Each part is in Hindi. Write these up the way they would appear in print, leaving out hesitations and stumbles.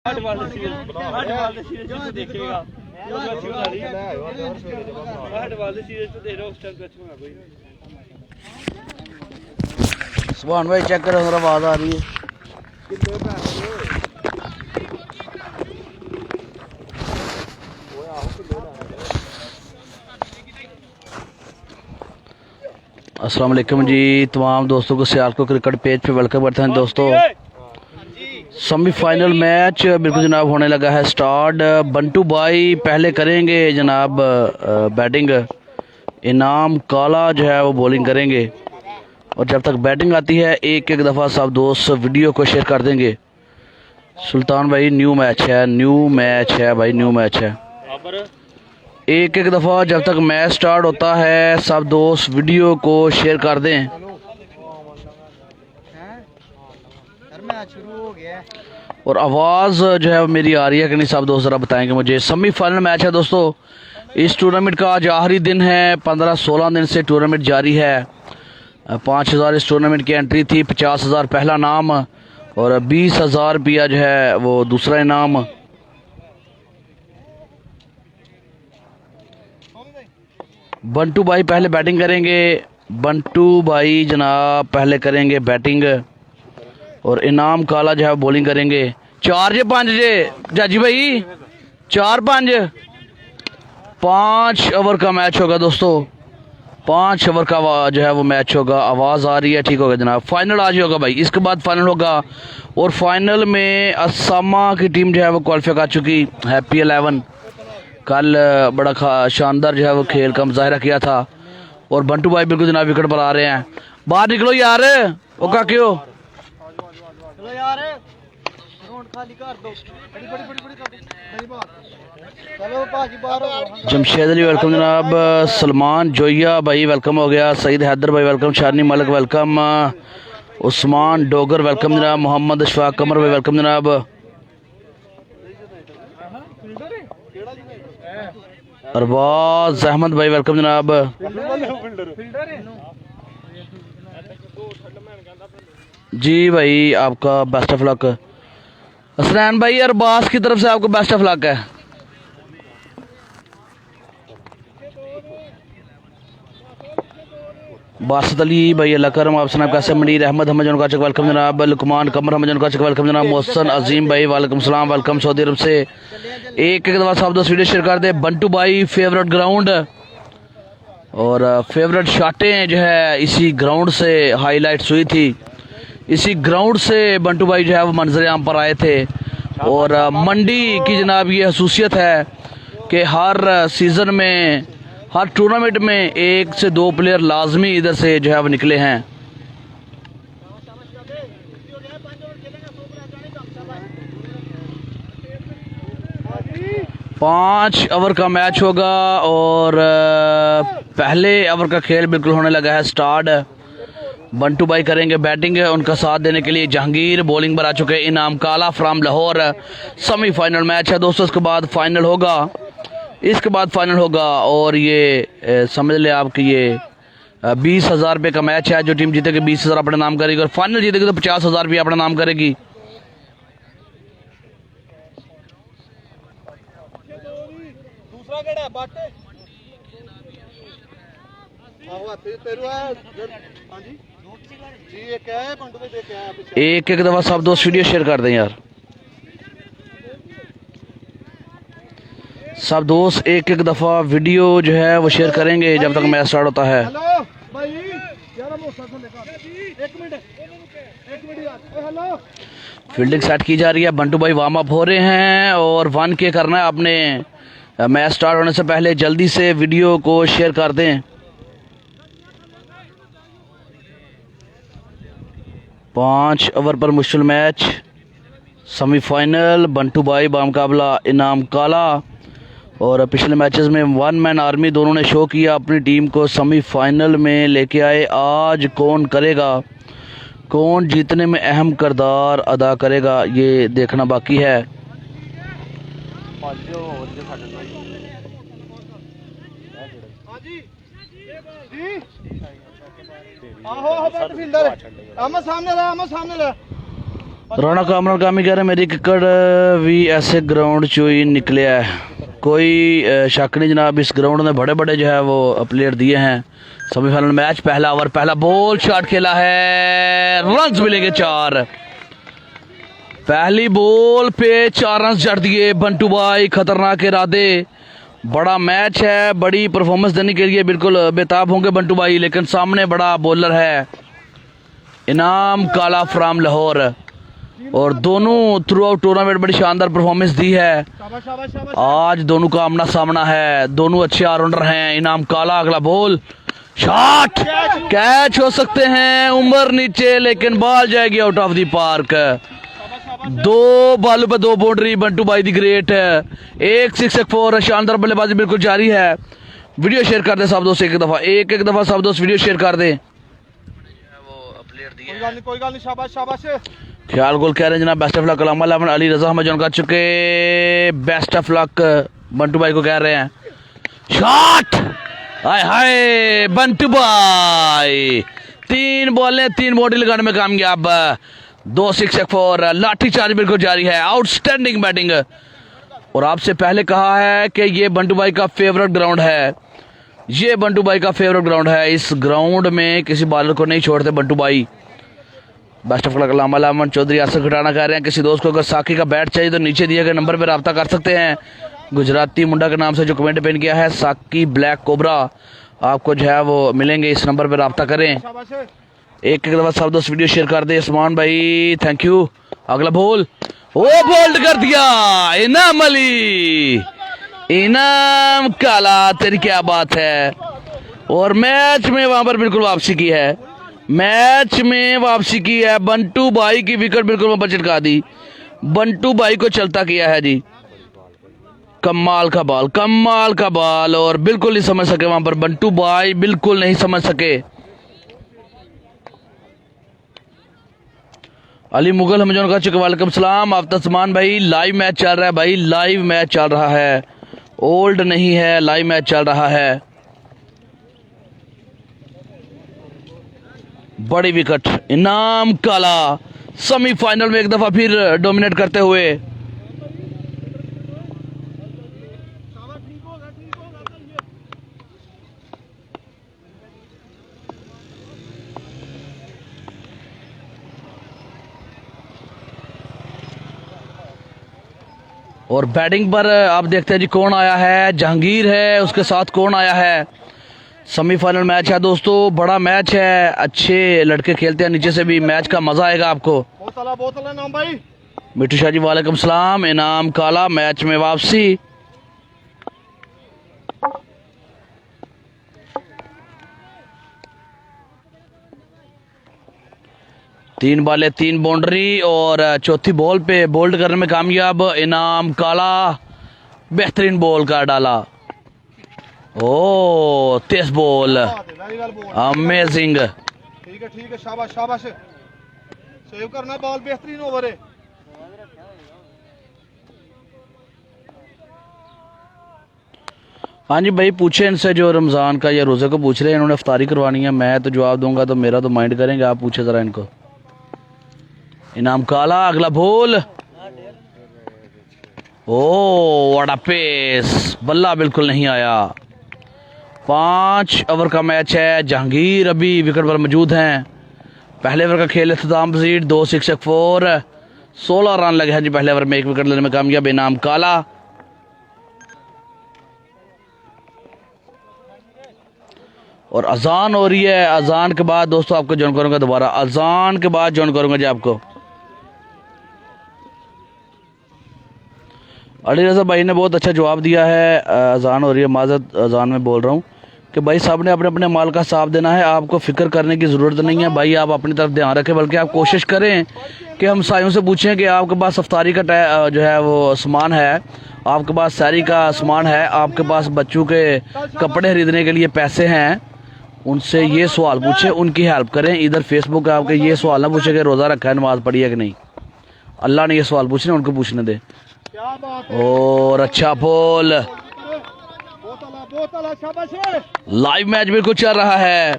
सुभान भाई चेक करो, अंदर आवाज आ रही है। अस्सलाम वालेकुम जी, तमाम दोस्तों को सियालकोट क्रिकेट पेज पे वेलकम करते हैं। दोस्तों सेमीफाइनल मैच बिल्कुल जनाब होने लगा है स्टार्ट। बंटू भाई पहले करेंगे जनाब बैटिंग, इनाम काला जो है वो बॉलिंग करेंगे। और जब तक बैटिंग आती है एक एक दफ़ा सब दोस्त वीडियो को शेयर कर देंगे। सुल्तान भाई न्यू मैच है भाई, न्यू मैच है। एक एक दफ़ा जब तक मैच स्टार्ट होता है सब दोस्त वीडियो को शेयर कर दें। और आवाज़ जो है मेरी आ रही है कि नहीं सब दोस्त ज़रा बताएंगे मुझे। सेमीफाइनल मैच है दोस्तों। इस टूर्नामेंट का आज आखिरी दिन है। 15-16 दिन से टूर्नामेंट जारी है। 5000 इस टूर्नामेंट की एंट्री थी, 50,000 पहला नाम और 20,000 रुपया जो है वो दूसरा इनाम। बंटू भाई पहले बैटिंग करेंगे। बंटू भाई जनाब पहले करेंगे बैटिंग और इनाम काला जो है बॉलिंग करेंगे। 4-5 जे जाजी भाई, 4-5 5 ओवर का मैच होगा दोस्तों। 5 ओवर का जो है वो मैच होगा। आवाज़ आ रही है, ठीक होगा जनाब। फाइनल आज ही होगा भाई, इसके बाद फाइनल होगा। और फाइनल में असामा की टीम जो है वो क्वालिफाई कर चुकी है। P11 कल बड़ा शानदार जो है वो खेल का मुजाहरा किया था। और बंटू भाई बिल्कुल जनाब विकेट पर आ रहे हैं। बाहर निकलो यार, वो क्या क्यों जमशेद अली वेलकम जनाब। सलमान जोया भाई वेलकम हो गया। सईद हैदर भाई वेलकम। शानी मलिक वेलकम। उस्मान डोगर वेलकम जनाब। मोहम्मद अशफाक कमर भाई वेलकम जनाब। अरबाज अहमद भाई वेलकम जनाब। जी भाई आपका बेस्ट ऑफ लक। हसनैन भाई अरबाज की तरफ से आपको बेस्ट ऑफ लक है। बासत अली भाई अल्लाह करम आप सनाब कैसे। मनीर अहमद हमद उनका वेलकम जनाब। लुकमान कमर हमद उनका वेलकम जनाब। मोहसन अजीम भाई वालेकुम सलाम वेलकम सऊदी अरब से। एक एक दफ़ा सब दोस्त वीडियो शेयर कर दे। बंटू भाई फेवरेट ग्राउंड और फेवरेट शॉटें जो है इसी ग्राउंड से हाईलाइट्स हुई थी। इसी ग्राउंड से बंटू भाई जो है वो मंजर आम पर आए थे। और मंडी की जनाब ये खसूसियत है कि हर सीज़न में हर टूर्नामेंट में 1 से 2 प्लेयर लाजमी इधर से जो है वो निकले हैं। पाँच ओवर का मैच होगा और पहले ओवर का खेल बिल्कुल होने लगा है स्टार्ट। बंटू भाई करेंगे बैटिंग, उनका साथ देने के लिए जहांगीर बॉलिंग पर आ चुके हैं। इनाम काला फ्राम लाहौर। सेमीफाइनल मैच है दोस्तों, इसके बाद फाइनल होगा। और ये समझ ले आप कि ये 20,000 रुपये का मैच है। जो टीम जीतेगी 20,000 अपने नाम करेगी और फाइनल जीतेगी तो 50,000 रुपये अपना नाम करेगी। एक एक दफा सब दोस्त वीडियो शेयर कर दें यार। सब दोस्त एक एक दफा वीडियो जो है वो शेयर करेंगे जब तक मैच स्टार्ट होता है। फील्डिंग सेट की जा रही है। बंटू भाई वार्म अप हो रहे हैं और 1 के करना है आपने। मैच स्टार्ट होने से पहले जल्दी से वीडियो को शेयर कर दें। 5 ओवर पर मुश्किल मैच सेमीफाइनल। बंटू भाई बामुकाबला इनाम काला। और पिछले मैचेस में 1 मैन आर्मी दोनों ने शो किया, अपनी टीम को सेमीफाइनल में लेके आए। आज कौन करेगा, कौन जीतने में अहम किरदार अदा करेगा, ये देखना बाकी है। राणा कामरान कामी कह रहे मेरी किकड़ भी ऐसे ग्राउंड चो ही निकले है, कोई शक नहीं जनाब। इस ग्राउंड में बड़े बड़े जो है वो प्लेयर दिए हैं। सेमीफाइनल मैच, पहला ओवर, पहला बॉल, शॉट खेला है, रन्स मिलेंगे 4। पहली बॉल पे 4 रन जड़ दिए बंटू भाई, खतरनाक इरादे। बड़ा मैच है, बड़ी परफॉर्मेंस देने के लिए बिल्कुल बेताब होंगे बंटू भाई, लेकिन सामने बड़ा बॉलर है इनाम काला फ्राम लाहौर, और दोनों थ्रू आउट टूर्नामेंट बड़ी शानदार परफॉर्मेंस दी है। आज दोनों का आमना सामना है, दोनों अच्छे ऑलराउंडर हैं। इनाम काला, अगला बॉल, शॉट, कैच हो सकते हैं, उम्र नीचे, लेकिन बॉल जाएगी आउट ऑफ द पार्क। 2 बॉलों पे 2 बाउंड्री, बंटू भाई दी ग्रेट। 1 6 1 4, शानदार बल्लेबाजी बिल्कुल जारी है। वीडियो शेयर कर दे सब दोस्त, एक दफा सब दोस्त वीडियो शेयर कर दे। कोई गल नहीं, शाबाश शाबाश। ख्याल गोल कह रहे हैं जनाब, best of luck Ali Raza Ahmed जॉन कर चुके, बेस्ट ऑफ लक बंटू भाई को कह रहे हैं। शॉट, हाय हाय बंटू भाई, 3 बॉलें 3 बाउंड्री लगाने में कामयाब। 2 6 1 4, लाठी चार्ज बिल्कुल जारी है, आउटस्टैंडिंग बैटिंग। और आपसे पहले कहा है कि ये बंटू भाई का फेवरेट ग्राउंड है, ये बंटू भाई का फेवरेट ग्राउंड है। इस ग्राउंड में किसी बॉलर को नहीं छोड़ते बंटू भाई। Best of luck Aman Chaudhary आसर घटाना कह रहे हैं, किसी दोस्त को अगर साकी का बैट चाहिए तो नीचे दिए गए नंबर पर रब्ता कर सकते हैं। गुजराती मुंडा के नाम से जो कमेंट पेन किया है, साकी ब्लैक कोबरा, आपको जो है वो मिलेंगे, इस नंबर पर रब्ता करें। एक दफा सब दोस्त वीडियो शेयर कर दे। उस्मान भाई थैंक यू। अगला बॉल, वो बोल्ड कर दिया इनाम अली, इनाम काला, तेरी क्या बात है। और मैच में वहां पर बिल्कुल वापसी की है, मैच में वापसी की है। बंटू भाई की विकेट बिल्कुल वहां पर चिटका दी, बंटू भाई को चलता किया है जी। कमाल का बॉल, कमाल का बॉल, और बिल्कुल नहीं समझ सके वहां पर बंटू भाई, बिल्कुल नहीं समझ सके। अली मुगल हम का चुके, वालेकुम सलाम। आफ्ताब भाई, लाइव मैच चल रहा है भाई, लाइव मैच चल रहा है, ओल्ड नहीं है, लाइव मैच चल रहा है। बड़ी विकेट, इनाम काला सेमीफाइनल में एक दफा फिर डोमिनेट करते हुए। और बैटिंग पर आप देखते हैं जी कौन आया है, जहांगीर है, उसके साथ कौन आया है। सेमीफाइनल मैच है दोस्तों, बड़ा मैच है, अच्छे लड़के खेलते हैं, नीचे से भी मैच का मजा आएगा आपको। बोतल है नाम भाई। मिट्टू शाह जी वालेकुम सलाम। इनाम काला, मैच में वापसी। तीन बॉलें 3 बाउंड्री, और चौथी बॉल पे बोल्ड करने में कामयाब इनाम काला, बेहतरीन बॉल का डाला। ओ तेज बॉल, अमेजिंग। ठीक है शाबाश शाबाश, सेव करना बॉल, बेहतरीन ओवर है। हाँ जी भाई, पूछे इनसे जो रमज़ान का या रोज़े को पूछ रहे हैं, इन्होंने इफ्तारी करवानी है, मैं तो जवाब दूंगा तो मेरा तो माइंड करेंगे, आप पूछे ज़रा इनको। इनाम काला, अगला ball, oh what a pace, बल्ला बिल्कुल नहीं आया। 5 ओवर का मैच है, जहांगीर अभी विकेट पर मौजूद हैं। पहले ओवर का खेल इख्तिताम पसीद, 2 6 1 4, 16 रन लगे हैं जी पहले ओवर में, 1 विकेट लेने में कामयाब इनाम काला। और अजान हो रही है, अजान के बाद दोस्तों आपको ज्वाइन करूंगा, दोबारा अजान के बाद ज्वाइन करूंगा जी आपको। अली रजा भाई ने बहुत अच्छा जवाब दिया है। अजान हो रही है, माजरत अजान में बोल रहा हूँ कि भाई साहब ने अपने अपने माल का हिसाब देना है, आपको फिक्र करने की ज़रूरत नहीं है भाई, आप अपनी तरफ ध्यान रखें, बल्कि आप कोशिश करें कि हम सायों से पूछें कि आपके पास अफ्तारी का जो है वो सामान है, आपके पास सैरी का सामान है, आपके पास बच्चों के कपड़े खरीदने के लिए पैसे हैं, उनसे ये सवाल पूछें, उनकी हेल्प करें। इधर फेसबुक पे आपके ये सवाल ना पूछे कि रोज़ा रखा है, नमाज पढ़ी है कि नहीं। अल्लाह ने ये सवाल पूछने, उनको पूछने दे। और अच्छा बॉल, लाइव मैच बिल्कुल चल रहा है।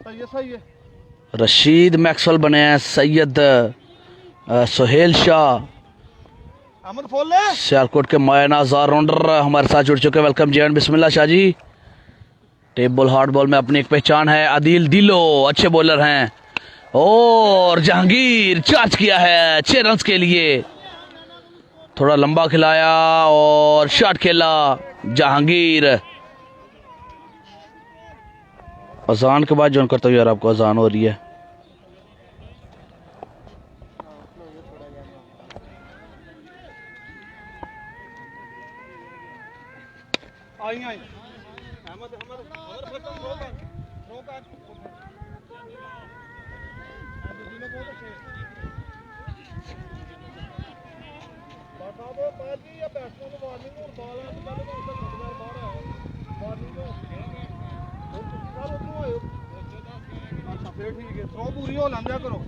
सही है। रशीद मैक्सवेल बने हैं, सैयद सुहेल शाह अहमद फुल है सियालकोट के मायनाज ऑलराउंडर हमारे साथ जुड़ चुके हैं। Welcome ji and Bismillah Shah ji. Table hard ball में अपनी एक पहचान है। आदिल दिलो अच्छे बॉलर हैं और जहांगीर चार्ज किया है 6 रन के लिए। थोड़ा लंबा खिलाया और शॉट खेला जहांगीर। अजान के बाद ज्वाइन करता हूँ यार, आपको अजान हो रही है। आई आई अहमद अहमद अमर खत्म रो कर दिनो बहुत अच्छे बता दो पाजी या बैट्समैन को वार्निंग और बॉल है पहले तो उसका खतरनाक बाहर है वार्निंग को साल उतरो आयो। अच्छा फिर ठीक है, थ्रो पूरी हो लंजा करो।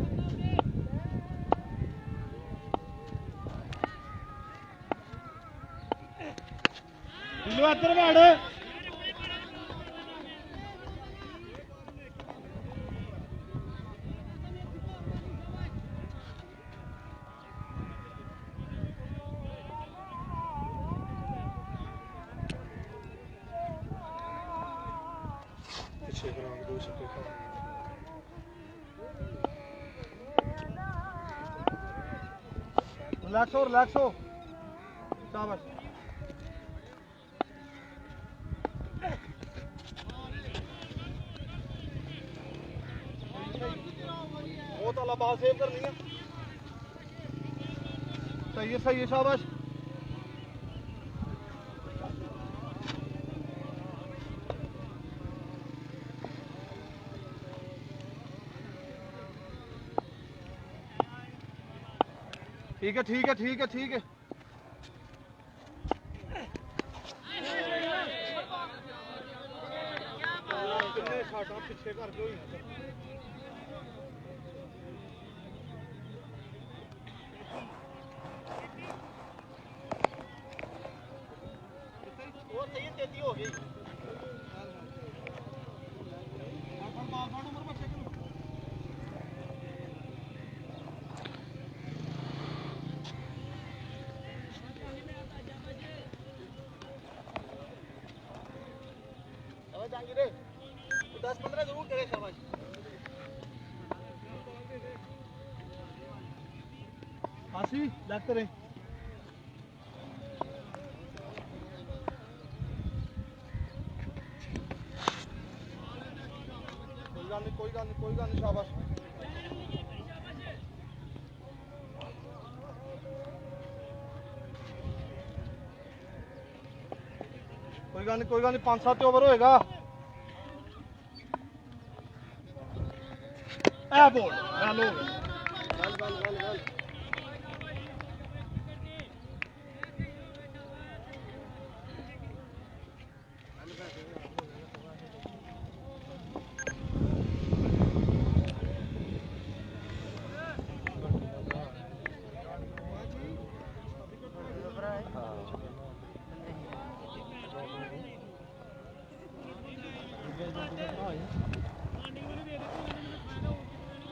दिलो अंदर बैठ रिलैक्स हो शाबाश। बहुत अला बाल सेव करनी है। सही है शाबाश। ठीक है कितने शॉट आप पीछे कर दो वो सही तेजी हो गई। जहांगीर 10-15 जरूर करे शाबाश। आशी लगते रहे कोई गल नहीं शाबाश। कोई गल नहीं 5-7 ओवर होएगा। ए बॉल गल हो गल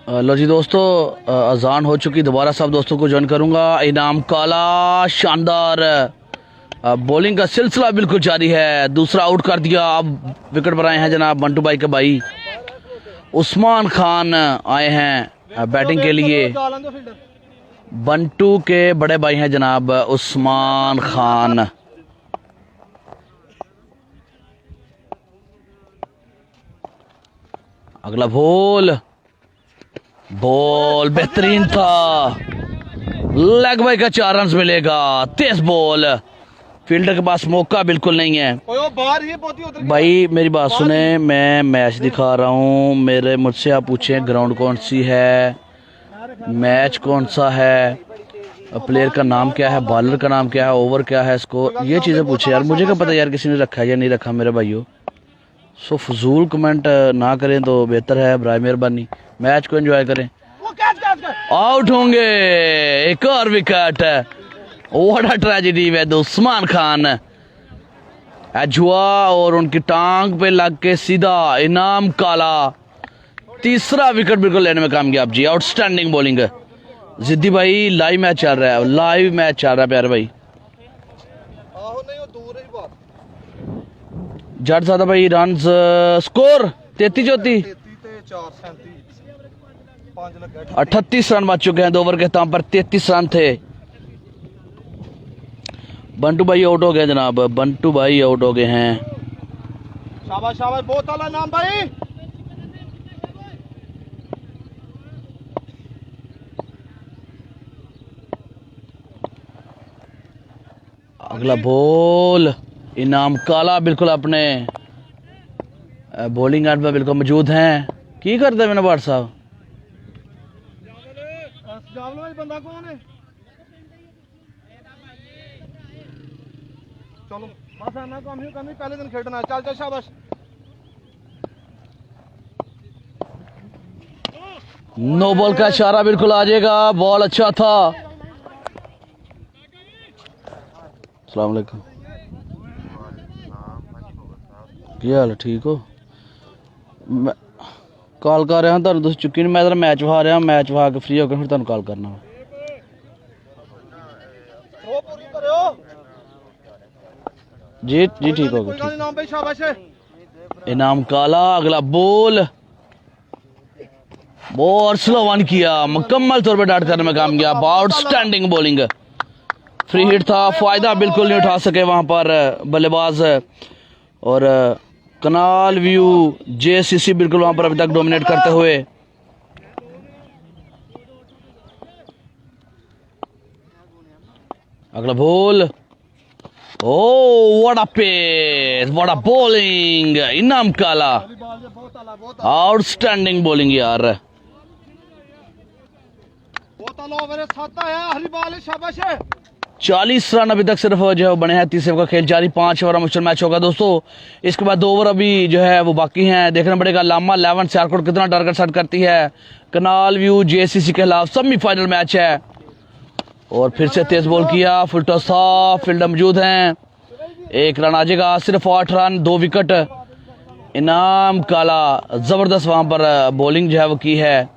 लो जी दोस्तों, अजान हो चुकी। दोबारा सब दोस्तों को ज्वाइन करूंगा। इनाम काला शानदार बॉलिंग का सिलसिला बिल्कुल जारी है। दूसरा आउट कर दिया। अब विकेट पर आए हैं जनाब बंटू भाई के भाई उस्मान खान आए हैं बैटिंग के लिए। बंटू के बड़े भाई हैं जनाब उस्मान खान। अगला बॉल बेहतरीन था। लेग बाई का 4 रन मिलेगा। तेज बॉल, फील्डर के पास मौका बिल्कुल नहीं है। भाई मेरी बात सुने, मैं मैच दिखा रहा हूँ। मेरे मुझसे आप पूछें ग्राउंड कौन सी है, मैच कौन सा है, प्लेयर का नाम क्या है, बॉलर का नाम क्या है, ओवर क्या है, स्कोर, ये चीज़ें पूछे यार। मुझे क्या पता यार किसी ने रखा है या नहीं रखा मेरे भाइयों। सो फजूल कमेंट ना करें तो बेहतर है, बराए मेहरबानी। मैच को एंजॉय करें। आउट होंगे, एक और wicket. What a tragedy with Usman Khan. अजवा और उनकी टांग पे लग के सीधा इनाम काला। तीसरा विकेट बिल्कुल लेने में कामयाब जी। आउटस्टैंडिंग बॉलिंग जिद्दी भाई लाइव मैच चल रहा है, लाइव मैच चल रहा है प्यारे भाई। आहो नहीं वो दूर ही बात। जट सादा भाई रन स्कोर 33 34 33 ਤੇ 4 37 5 लगा 38 रन बच चुके हैं 2 ओवर के ताम पर 33 रन थे। बंटू भाई आउट हो गए जनाब, बंटू भाई आउट हो गए हैं। शाबाश शाबाश बहुत आला नाम भाई। अगला बॉल इनाम काला बिल्कुल अपने बॉलिंग एंड में बिल्कुल मौजूद हैं। की करते मैंने भाट साहब जावलो भाई बंदा कौन है? चलो बस आना कम ही पहले दिन खेलना है। चल चल शाबाश। नो बॉल का इशारा बिल्कुल आ जाएगा, बॉल अच्छा था। अस्सलाम वालेकुम, क्या हाल है, ठीक हो? मैं कॉल कर रहा तुम तुम चुकी नहीं, मैं जरा मैच विखा रहा, मैच विखा के फ्री होकर फिर तुम कॉल करना। वो पूरी करो जी जी ठीक हो गया, नाम भाई शाबाश है। इनाम काला। अगला बॉल बहुत स्लो वन किया, मुकम्मल तौर पर डाट करने में कामयाब, आउटस्टैंडिंग बॉलिंग। फ्री हिट था, फायदा बिल्कुल नहीं उठा सके वहां पर बल्लेबाज। और कनाल व्यू जेसीसी बिल्कुल वहां पर अभी तक डोमिनेट करते हुए। अगला ball, oh what a pace, what a bowling, इनाम काला, आउटस्टैंडिंग बॉलिंग यार। बहुत आला ओवर 7 है, हरी बॉल है, शाबाश है। 40 रन अभी तक सिर्फ जो है बने हैं। 30 ओवर का खेल जारी, 5 ओवर मुश्किल मैच होगा दोस्तों। इसके बाद 2 ओवर अभी जो है वो बाकी हैं, देखना पड़ेगा लामा 11 सियालकोट कितना टारगेट सेट करती है। कनाल व्यू जेसीसी के खिलाफ सेमीफाइनल मैच है। और फिर से तेज बॉल किया, फुल टॉस था, फील्डर मौजूद हैं, 1 रन आ जाएगा, सिर्फ 8 रन 2 विकेट। इनाम काला जबरदस्त वहां पर बॉलिंग जो है वो की है,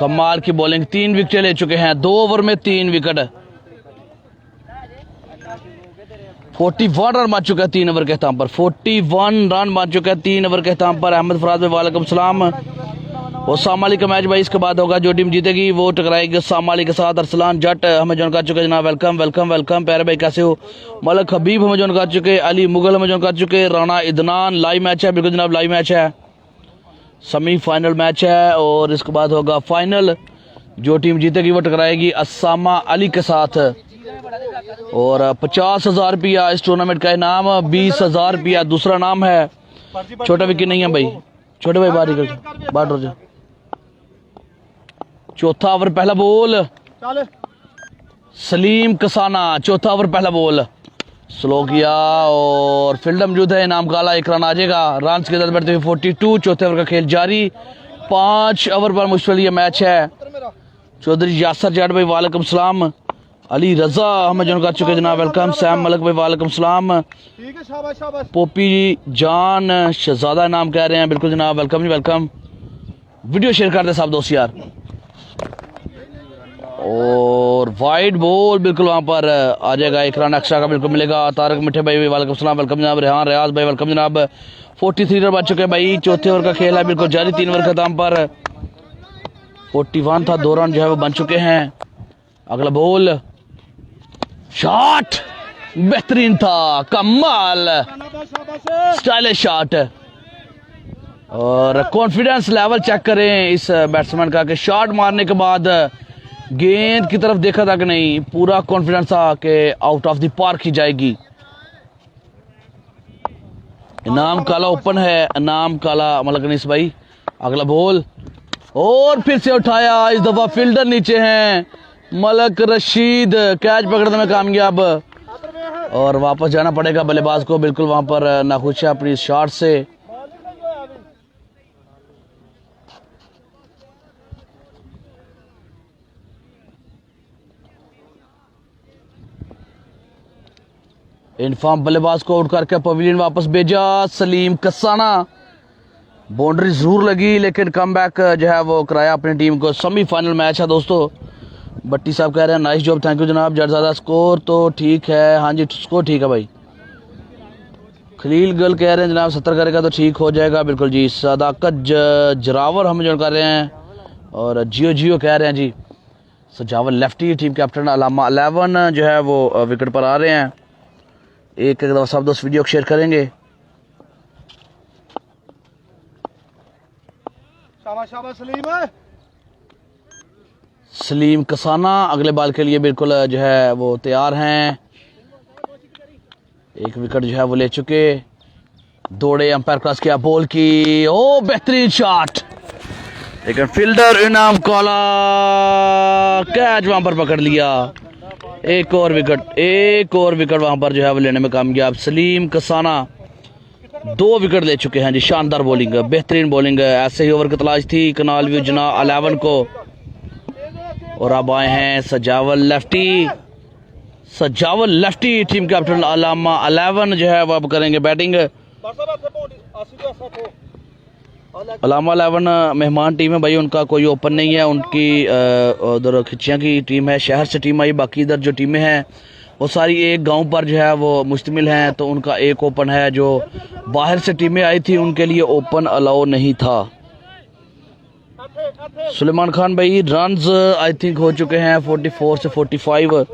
कमाल की बॉलिंग। 3 विकेट ले चुके हैं 2 ओवर में, 3 विकेट। 41 रन बन चुका है 3 ओवर के अख्ताम पर, 41 रन बन चुका है 3 ओवर के अख्ताम पर। अहमद फराज भाई वालेकुम सलाम। ओसामा अली का मैच भाई इसके बाद होगा, जो टीम जीतेगी वो टकराएगी ओसामा अली के साथ। अरसलान जट हमें जोन कर चुके जनाब, वेलकम वेलकम वेलकम। प्यारे भाई कैसे हो? मलक हबीब हमें जोन कर चुके, अली मुगल हमें जोन कर चुके, राना इदनान। लाइव मैच है बिल्कुल जनाब, लाइव मैच है, सेमीफाइनल मैच है। और इसके बाद होगा फाइनल, जो टीम जीतेगी वो टकराएगी असामा अली के साथ। और 50,000 रुपया इस टूर्नामेंट का इनाम, 20,000 रुपया दूसरा नाम है। छोटा विकेट नहीं है भाई, छोटे भाई बाहर हो जाओ। चौथा ओवर पहला बॉल, सलीम कसाना, चौथा ओवर पहला बॉल स्लो किया और फील्डर मौजूद है, इनाम काला, 1 रन आ जाएगा। रन की दर बढ़ते हुए 42। चौथे ओवर का खेल जारी, 5 ओवर पर मुश्किल ये मैच है। चौधरी यासर जाट भाई वालेकुम सलाम। अली रजा हमें जोन कर चुके जनाब, वेलकम। सैम मलक भाई वालेकुम सलाम। ठीक है, शाबाश शाबाश। पोपी जान शहजादा नाम कह रहे हैं, बिल्कुल जनाब, वेलकम जी वेलकम। वीडियो शेयर कर दे सब दोस्त यार। और वाइड बॉल बिल्कुल वहां पर आ जाएगा, 1 रन एक्स्ट्रा का बिल्कुल मिलेगा। तारक मिठे भाई वालेकुम सलाम, वेलकम जनाब। रेहान रियाज भाई वेलकम जनाब। 43 रन बच चुके हैं भाई, चौथे ओवर का खेल है बिल्कुल जारी, 3 ओवर खत्म पर 41 था, 2 रन जो है वो बन चुके हैं। अगला बॉल, शॉट बेहतरीन था, कमाल, स्टाइलिश शॉट। और कॉन्फिडेंस लेवल चेक करें इस बैट्समैन का कि शॉट मारने के बाद गेंद की तरफ देखा था कि नहीं, पूरा कॉन्फिडेंस था कि आउट ऑफ द पार्क ही जाएगी। इनाम काला ओपन है, इनाम काला मलक अनीस भाई। अगला बॉल और फिर से उठाया, इस दफा फील्डर नीचे हैं, मलक रशीद कैच पकड़ने में कामयाब। और वापस जाना पड़ेगा बल्लेबाज को, बिल्कुल वहां पर नाखुश है अपनी शॉट से। इन्फॉर्म बल्लेबाज को आउट करके पवेलियन वापस भेजा, सलीम कसाना। बाउंड्री ज़रूर लगी लेकिन कम बैक जो है वो कराया अपनी टीम को। सेमीफाइनल मैच है दोस्तों। बट्टी साहब कह रहे हैं नाइस जॉब, थैंक यू जनाब। ज़्यादा स्कोर तो ठीक है, हाँ जी स्कोर ठीक है भाई। खलील गल कह रहे हैं जनाब 70 करेगा तो ठीक हो जाएगा, बिल्कुल जी। सदाकत जरावर हम जो कर रहे हैं, और जियो जियो कह रहे हैं जी। सजावल लेफ्टी टीम कैप्टन अलामा 11 जो है वो विकेट पर आ रहे हैं। एक दफ़ा सब दोस्त वीडियो को शेयर करेंगे। शाबाश शाबाश सलीम। सलीम कसाना अगले बॉल के लिए बिल्कुल जो है वो तैयार हैं। एक विकेट जो है वो ले चुके, दौड़े, अंपायर क्रॉस किया, बॉल की, ओ बेहतरीन शॉट, लेकिन फील्डर इनाम कॉला कैच वहां पर पकड़ लिया। एक और विकेट वहां पर जो है वो लेने में कामयाब। सलीम कसाना 2 विकेट ले चुके हैं जी। शानदार बॉलिंग, बेहतरीन बॉलिंग, ऐसे ही ओवर की तलाश थी कनाल व्यू जना 11 को। और अब आए हैं सजावल लेफ्टी टीम कैप्टन अलामा 11 जो है वो अब करेंगे बैटिंग। अलामा 11 मेहमान टीम है भाई, उनका कोई ओपन नहीं है। उनकी उधर खिचियाँ की टीम है, शहर से टीम आई, बाकी इधर जो टीमें हैं वो सारी एक गांव पर जो है वो मुश्तमिल हैं। तो उनका एक ओपन है, जो बाहर से टीमें आई थी उनके लिए ओपन अलाउ नहीं था। सुलेमान खान भाई रन्स आई थिंक हो चुके हैं 44 से 45,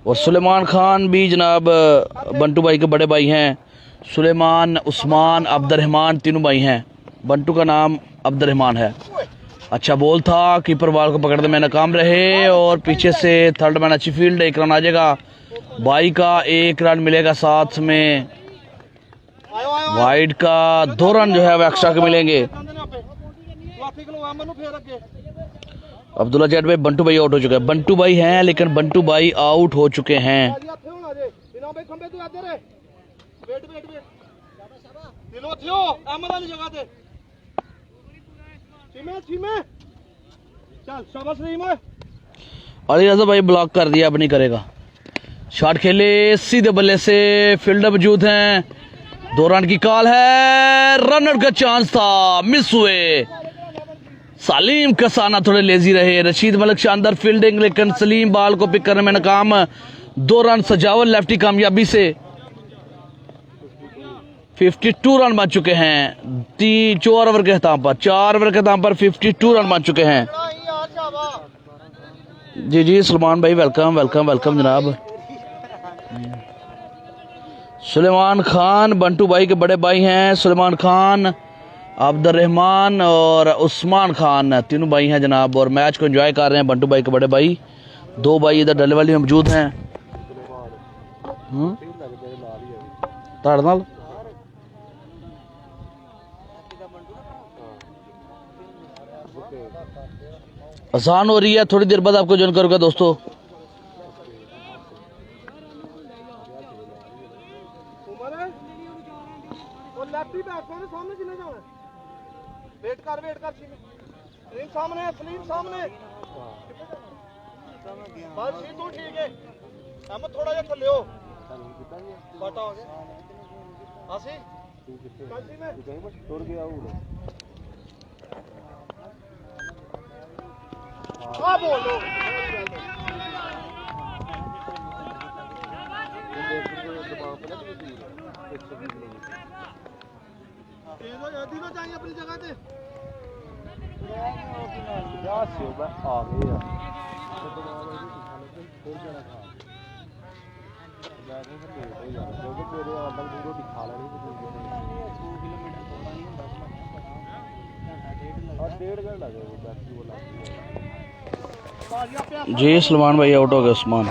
और सुलेमान खान भी जनाब बंटू भाई के बड़े भाई हैं। सुलेमान, उस्मान, अब्दुर्रहमान तीनों भाई हैं। बंटू का नाम अब्दुर्रहमान है। अच्छा बॉल था, कीपर बॉल को पकड़ने में नाकाम रहे, और पीछे से थर्ड मैन अच्छी फील्ड, 1 रन आ जाएगा। बाई का 1 रन मिलेगा, साथ में वाइड का 2 रन जो है वो एक्स्ट्रा के मिलेंगे। अब्दुल्ला जेड भाई बंटू भाई आउट हो चुके हैं। बंटू भाई हैं लेकिन बंटू भाई आउट हो चुके हैं। अली रजा भाई ब्लॉक कर दिया, अब नहीं करेगा। शॉट खेले सीधे बल्ले से, फील्डर मौजूद हैं, 2 रन की कॉल है, रनर का चांस था, मिस हुए। सलीम कसाना थोड़े लेजी रहे, रशीद मलिक शानदार फील्डिंग, लेकिन सलीम बॉल को पिक करने में नाकाम। 2 रन सजावल लेफ्टी कामयाबी से, 52 रन बन चुके हैं। 4 ओवर के खिताब पर 52 रन बन चुके हैं। जी सलमान भाई वेलकम वेलकम वेलकम जनाब। सुलेमान खान बंटू भाई के बड़े भाई हैं। सुलेमान खान, अब्दुर्रहमान और उस्मान खान तीनों भाई हैं जनाब, और मैच को एंजॉय कर रहे हैं बंटू भाई के बड़े भाई। 2 भाई इधर डले वाली में मौजूद हैं। नाल आसान हो रही है, थोड़ी देर बाद आपको ज्वाइन करूंगा दोस्तों। वेट कर सलीम सामने, बस ये तो ठीक है। हम थोड़ा जा थल्ले हो बटा हो गया आसी कासी में टूट गया वो आ बोलो तीनों चाहिए अपनी जगह पे क्या सेवा आ गई है। जी सलमान भाई आउट हो गए। उस्मान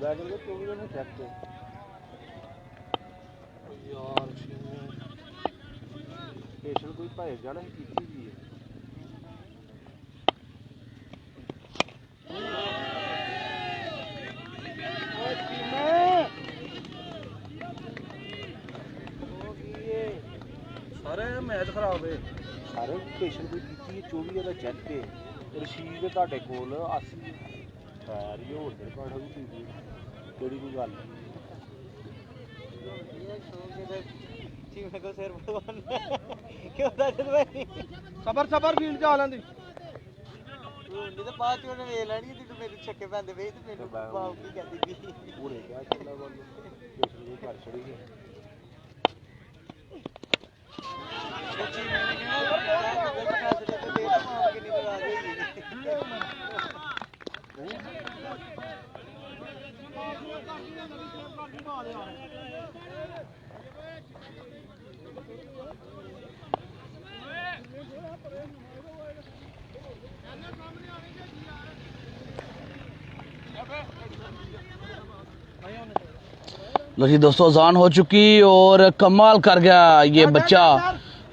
बैगन के 24 में चेक पे यार पेशेंट कोई भाई जाना है कीती भी है सारे मैच खराब है सारे पेशेंट कोई कीती है 24 ਦਾ ਚੈੱਕ ਤੇ ਰਸ਼ੀਦ ਤੁਹਾਡੇ ਕੋਲ 80 ਯਾਰ ਇਹ ਹੋਰ ਦੇ ਕਾੜਾ ਵੀ ਠੀਕ ਕਿਹੜੀ ਕੋਈ ਗੱਲ ਸਬਰ ਸਬਰ ਫੀਲ ਜਾ ਲੈਂਦੀ ਨਹੀਂ ਤਾਂ ਬਾਅਦ ਚ ਉਹਨੇ ਵੇਖ ਲੈਣੀ ਤੇ ਮੇਰੇ ਛੱਕੇ ਪੈਂਦੇ ਵੇ ਤੇ ਮੈਨੂੰ ਬਾਪ ਕੀ ਕਹਿੰਦੀ ਵੀ ਪੂਰੇ ਕਿਆ ਚੱਲਦਾ ਬੰਦ ਪੇਸ਼ੈਂਟ ਨੂੰ ਘਰ ਛੜੀ ਗਈ ਸੱਚੀ ਮੈਨੇ ਕਿਹਾ ਫੈਸਲੇ ਤੇ ਦੇ ਤਾਂ ਕਿੰਨੀ ਵਾਰ ਆ ਗਈ लो जी दोस्तों, अजान हो चुकी और कमाल कर गया ये बच्चा।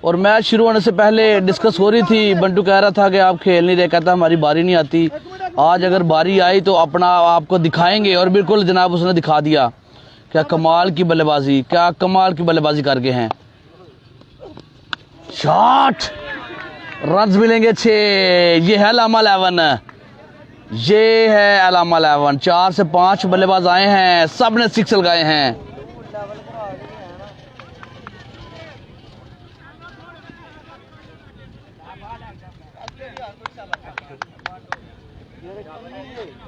और मैच शुरू होने से पहले डिस्कस हो रही थी, बंटू कह रहा था कि आप खेल नहीं रहे, कहता हमारी बारी नहीं आती, आज अगर बारी आई तो अपना आपको दिखाएंगे। और बिल्कुल जनाब उसने दिखा दिया, क्या कमाल की बल्लेबाजी, क्या कमाल की बल्लेबाजी कर गए हैं। शॉट, रन्स मिलेंगे 6। ये है लामा 11, ये है अलामा 11। 4 से 5 बल्लेबाज आए हैं, सब ने 6 लगाए हैं।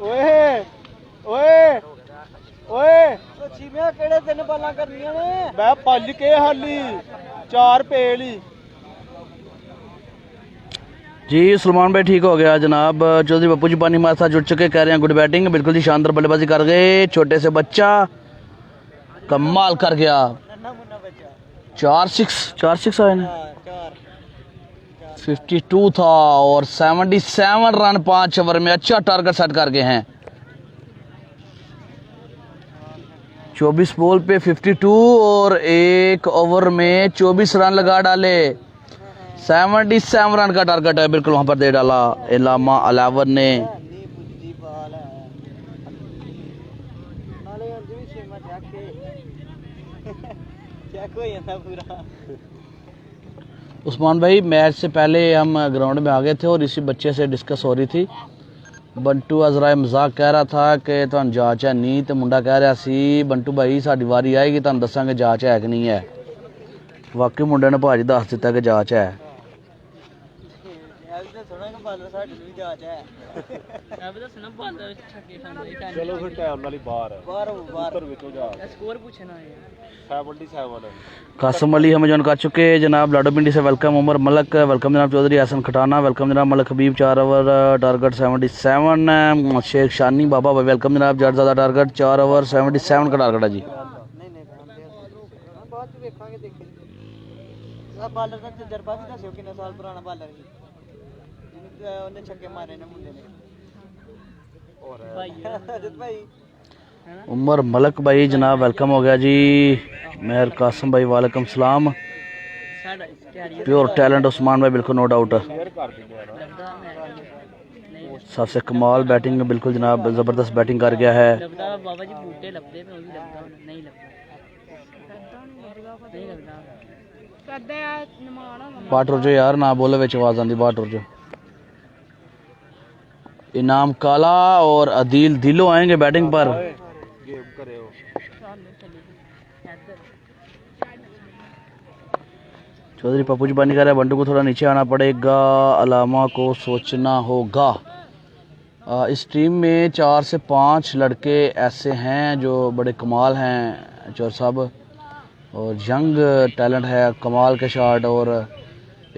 ओए ओए ओए चीमिया केड़े 3 बालां करनियां ने मैं 5 के हाली 4 पेली जी। सलमान भाई ठीक हो गया जनाब। चौधरी पप्पू जी पानी हमारे साथ जुड़ चुके, कह रहे हैं गुड बैटिंग, बिल्कुल ही शानदार बल्लेबाजी कर गए। छोटे से बच्चा कमाल कर गया। 4 6 आए ना, 52 था और 77 रन 5 ओवर में अच्छा टारगेट सेट कर गए हैं। 24 बॉल पे 52 और 1 ओवर में 24 रन लगा डाले। 77 रन का टारगेट है, बिल्कुल वहां पर दे डाला अलामा 11 ने। उस्मान भाई, मैच से पहले हम ग्राउंड में आ गए थे और इसी बच्चे से डिस्कस हो रही थी। बंटू अजरा मजाक कह रहा था कि तुहानू जांच है नहीं, तो मुंडा कह रहा सी बंटू भाई साडी वारी आएगी तुहानू दसांगे जांच है कि नहीं है। वाकई मुंडे ने भाजी दस दिता कि जांच है। चलो फिर टाइम वाली बाहर है बाहर विचो जा स्कोर पूछना है 77 कासम अली हमें ज्वाइन कर चुके जनाब। लाडो पिंडी से वेलकम। उमर मलक वेलकम जनाब। चौधरी हसन खटाना वेलकम जनाब। मलक हबीब 4 ओवर टारगेट 77। शेख शानी बाबा भाई वेलकम जनाब। जड़जादा टारगेट 4 ओवर 77 का टारगेट है जी। बालर का तजर्बा भी दसो कितना साल पुराना बालर है जिन्हें उन्हें छक्के मारे ने मुंडे ने और भाई उमर मलक भाई जनाब वेलकम हो गया जी। मेहर कासम भाई वालेकुम सलाम। प्योर टैलेंट उस्मान भाई बिल्कुल नो डाउट। सबसे कमाल बैटिंग बिल्कुल जनाब, ज़बरदस्त बैटिंग कर गया है। बाट रुझो यार, ना बोले विच आवाज आंदी, बाट रुझो। इनाम काला और अदील दिलो आएंगे बैटिंग पर। चौधरी पप्पू जी पानी कह रहा है बंटू को थोड़ा नीचे आना पड़ेगा, अलामा को सोचना होगा। इस टीम में 4 से 5 लड़के ऐसे हैं जो बड़े कमाल हैं चौर साहब, और यंग टैलेंट है, कमाल के शॉट। और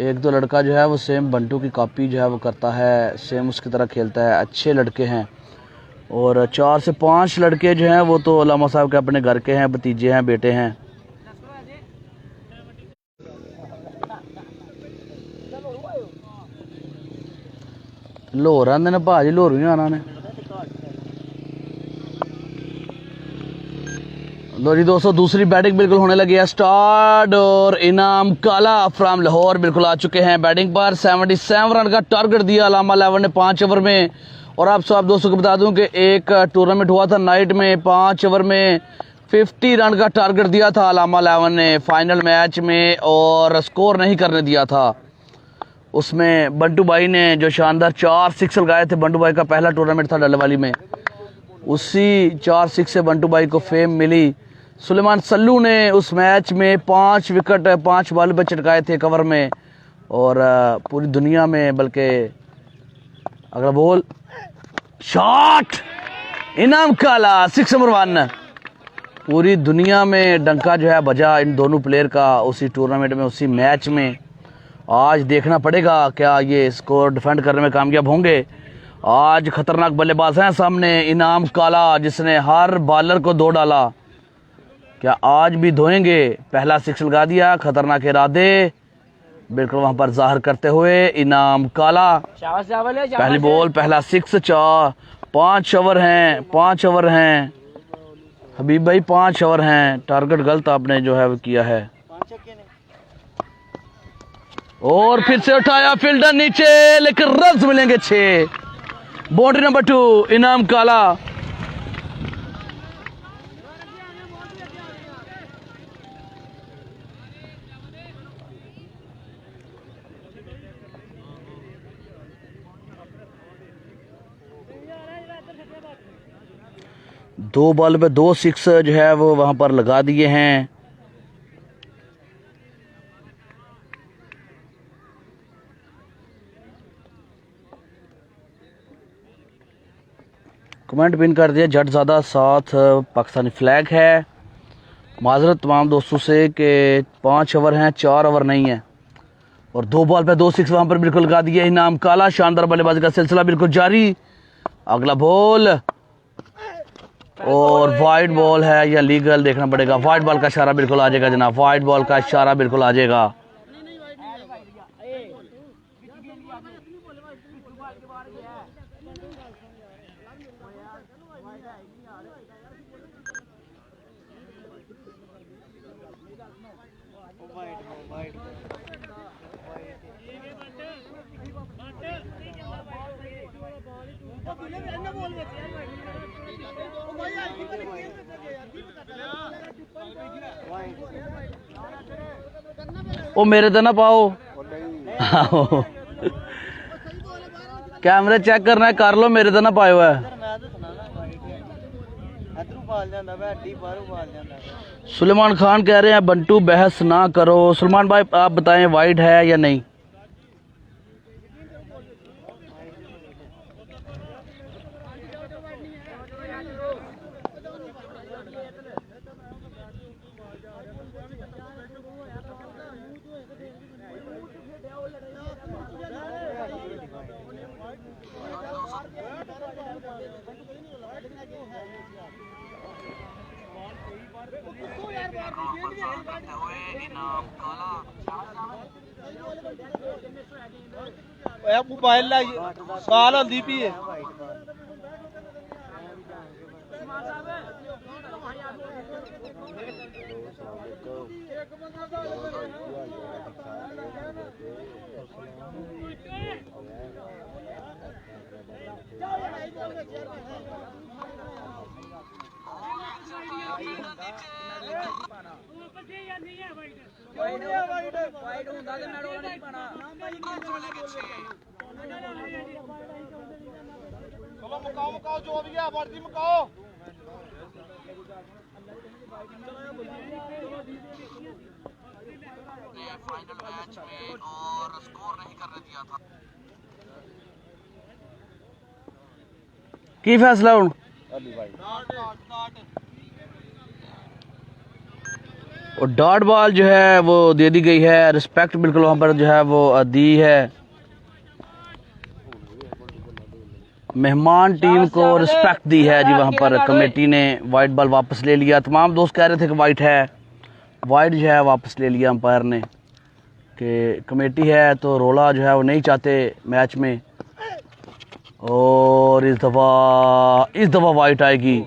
एक दो लड़का जो है वो सेम बंटू की कॉपी जो है वो करता है, सेम उसकी तरह खेलता है, अच्छे लड़के हैं। और 4 से 5 लड़के जो हैं वो तो अलामा साहब के अपने घर के हैं, भतीजे हैं, बेटे हैं। लाहौर आंदे ने भाजी, लाहौर भी आना ने। लो जी दोस्तों, दूसरी बैटिंग बिल्कुल होने लगी है स्टार्ट और इनाम काला फ्रॉम लाहौर बिल्कुल आ चुके हैं बैटिंग पर। 77 रन का टारगेट दिया अलामा 11 ने 5 ओवर में। और आप दोस्तों को बता दूं कि एक टूर्नामेंट हुआ था नाइट में, 5 ओवर में 50 रन का टारगेट दिया था अलामा 11 ने फाइनल मैच में, और स्कोर नहीं करने दिया था। उसमें बंटू भाई ने जो शानदार 4 सिक्स लगाए थे, बंटू भाई का पहला टूर्नामेंट था डल्लेवाली में, उसी 4 सिक्स से बंटू भाई को फेम मिली। सुलेमान सल्लू ने उस मैच में 5 विकेट 5 बॉल पे चटकाए थे कवर में, और पूरी दुनिया में, बल्कि अगला बॉल शॉट इनाम काला 6 नंबर 1, पूरी दुनिया में डंका जो है बजा इन दोनों प्लेयर का उसी टूर्नामेंट में, उसी मैच में। आज देखना पड़ेगा क्या ये स्कोर डिफेंड करने में कामयाब होंगे। आज खतरनाक बल्लेबाज हैं सामने, इनाम काला जिसने हर बॉलर को 2 डाला, क्या आज भी धोएंगे। पहला 6 लगा दिया, खतरनाक इरादे बिल्कुल वहां पर जाहिर करते हुए इनाम काला। पहली बॉल पहला 6, 5 ओवर हैं, 5 ओवर हैं हबीब भाई, 5 ओवर हैं। टारगेट गलत आपने जो है वो किया है। और फिर से उठाया फील्डर नीचे, लेकिन रन्स मिलेंगे 6। बाउंड्री नंबर 2 इनाम काला। दो बॉल पे 2 सिक्स जो है वो वहां पर लगा दिए हैं। कमेंट पिन कर दिया, जट ज़्यादा साथ पाकिस्तानी फ्लैग है। माजरत तमाम दोस्तों से कि 5 ओवर हैं, 4 ओवर नहीं है। और 2 बॉल पे 2 सिक्स वहां पर बिल्कुल लगा दिए इनाम काला। शानदार बल्लेबाजी का सिलसिला बिल्कुल जारी। अगला बॉल और वाइड बॉल है या लीगल, देखना पड़ेगा। वाइड बॉल का इशारा बिल्कुल आ जाएगा जनाब, वाइड बॉल का इशारा बिल्कुल आ जाएगा। ओ मेरे तो ना पाओ। कैमरे चेक करना है, कर लो, मेरे तो ना पायो है। सुलेमान खान कह रहे हैं बंटू बहस ना करो। सुलेमान भाई आप बताएं वाइड है या नहीं। मोबाइल ला साल हल्दी पी है। चलो मुकाओ मुकाओ जो भी है मर्जी मुकाओ। फाइनल मैच में और स्कोर नहीं करने दिया था। की फैसला हूं और डॉट बॉल जो है वो दे दी गई है। रिस्पेक्ट बिल्कुल वहां पर जो है वो दी है। मेहमान टीम को रिस्पेक्ट दी है जी वहां पर। कमेटी ने वाइट बॉल वापस ले लिया। तमाम दोस्त कह रहे थे कि वाइट है, वाइट जो है वापस ले लिया अंपायर ने कि कमेटी है तो रोला जो है वो नहीं चाहते मैच में। और इस दफ़ा वाइट आएगी।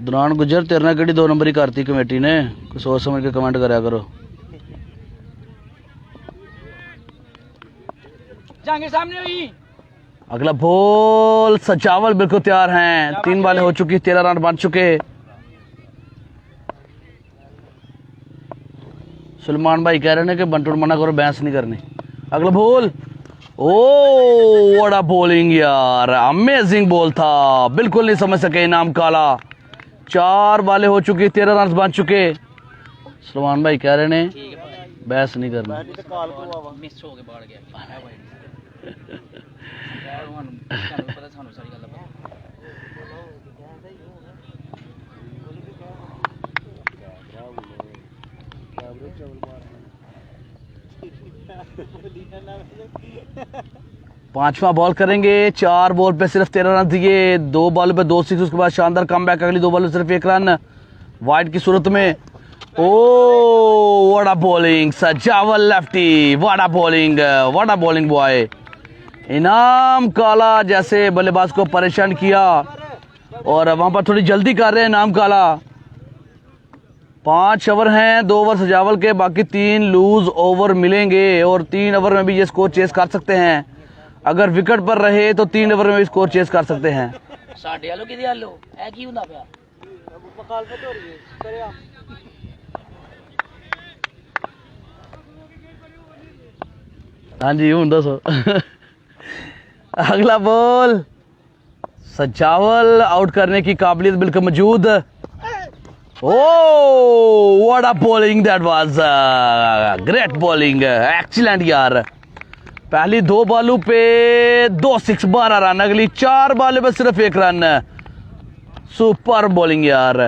दुरान गुजर तेरे नाल केड़ी 2 नंबर ही करती कमेटी ने, कुछ सोच समझ के कमेंट करया करो। जांगे सामने हुई। अगला बॉल सजावल बिल्कुल तैयार हैं, 3 बॉलें हो चुकी, 13 रन बन चुके। सलमान भाई कह रहे हैं कि बंटू मना करो, बहस नहीं करनी। अगला ball, oh what a bowling यार, अमेजिंग बॉल था, बिल्कुल नहीं समझ सके इनाम काला। 4 बॉलें हो चुकी, 13 रन बन चुके। सलमान भाई कह रहे हैं बहस नहीं करनी। मिस हो के बाहर गया पता सानू सारी गल पता। पांचवा बॉल करेंगे, 4 बॉल पे सिर्फ 13 रन दिए, 2 बॉल पे 2 सिक्स, उसके बाद शानदार कमबैक, अगली 2 बॉल में सिर्फ 1 रन वाइड की सूरत में। ओ what a bowling, Sajawal lefty, what a bowling, what a bowling boy. इनाम काला जैसे बल्लेबाज को परेशान किया और वहां पर थोड़ी जल्दी कर रहे हैं इनाम काला। 5 ओवर हैं, 2 ओवर सजावल के, बाकी 3 लूज ओवर मिलेंगे और 3 ओवर में भी ये स्कोर चेस कर सकते हैं। अगर विकेट पर रहे तो 3 ओवर में भी स्कोर चेस कर सकते हैं। साडे आलो किदे आलो ए की हुंदा पिया मुखालफत हो रही है करिया। हाँ जी हूँ दसो। अगला बॉल सजावल, आउट करने की काबिलियत बिल्कुल मौजूद। Oh, what a bowling that was! Great bowling, excellent यार। पहली 2 बॉलों पे 2 सिक्स, 12 रन, अगली 4 बॉलों पे सिर्फ 1 रन। सुपर बॉलिंग यार,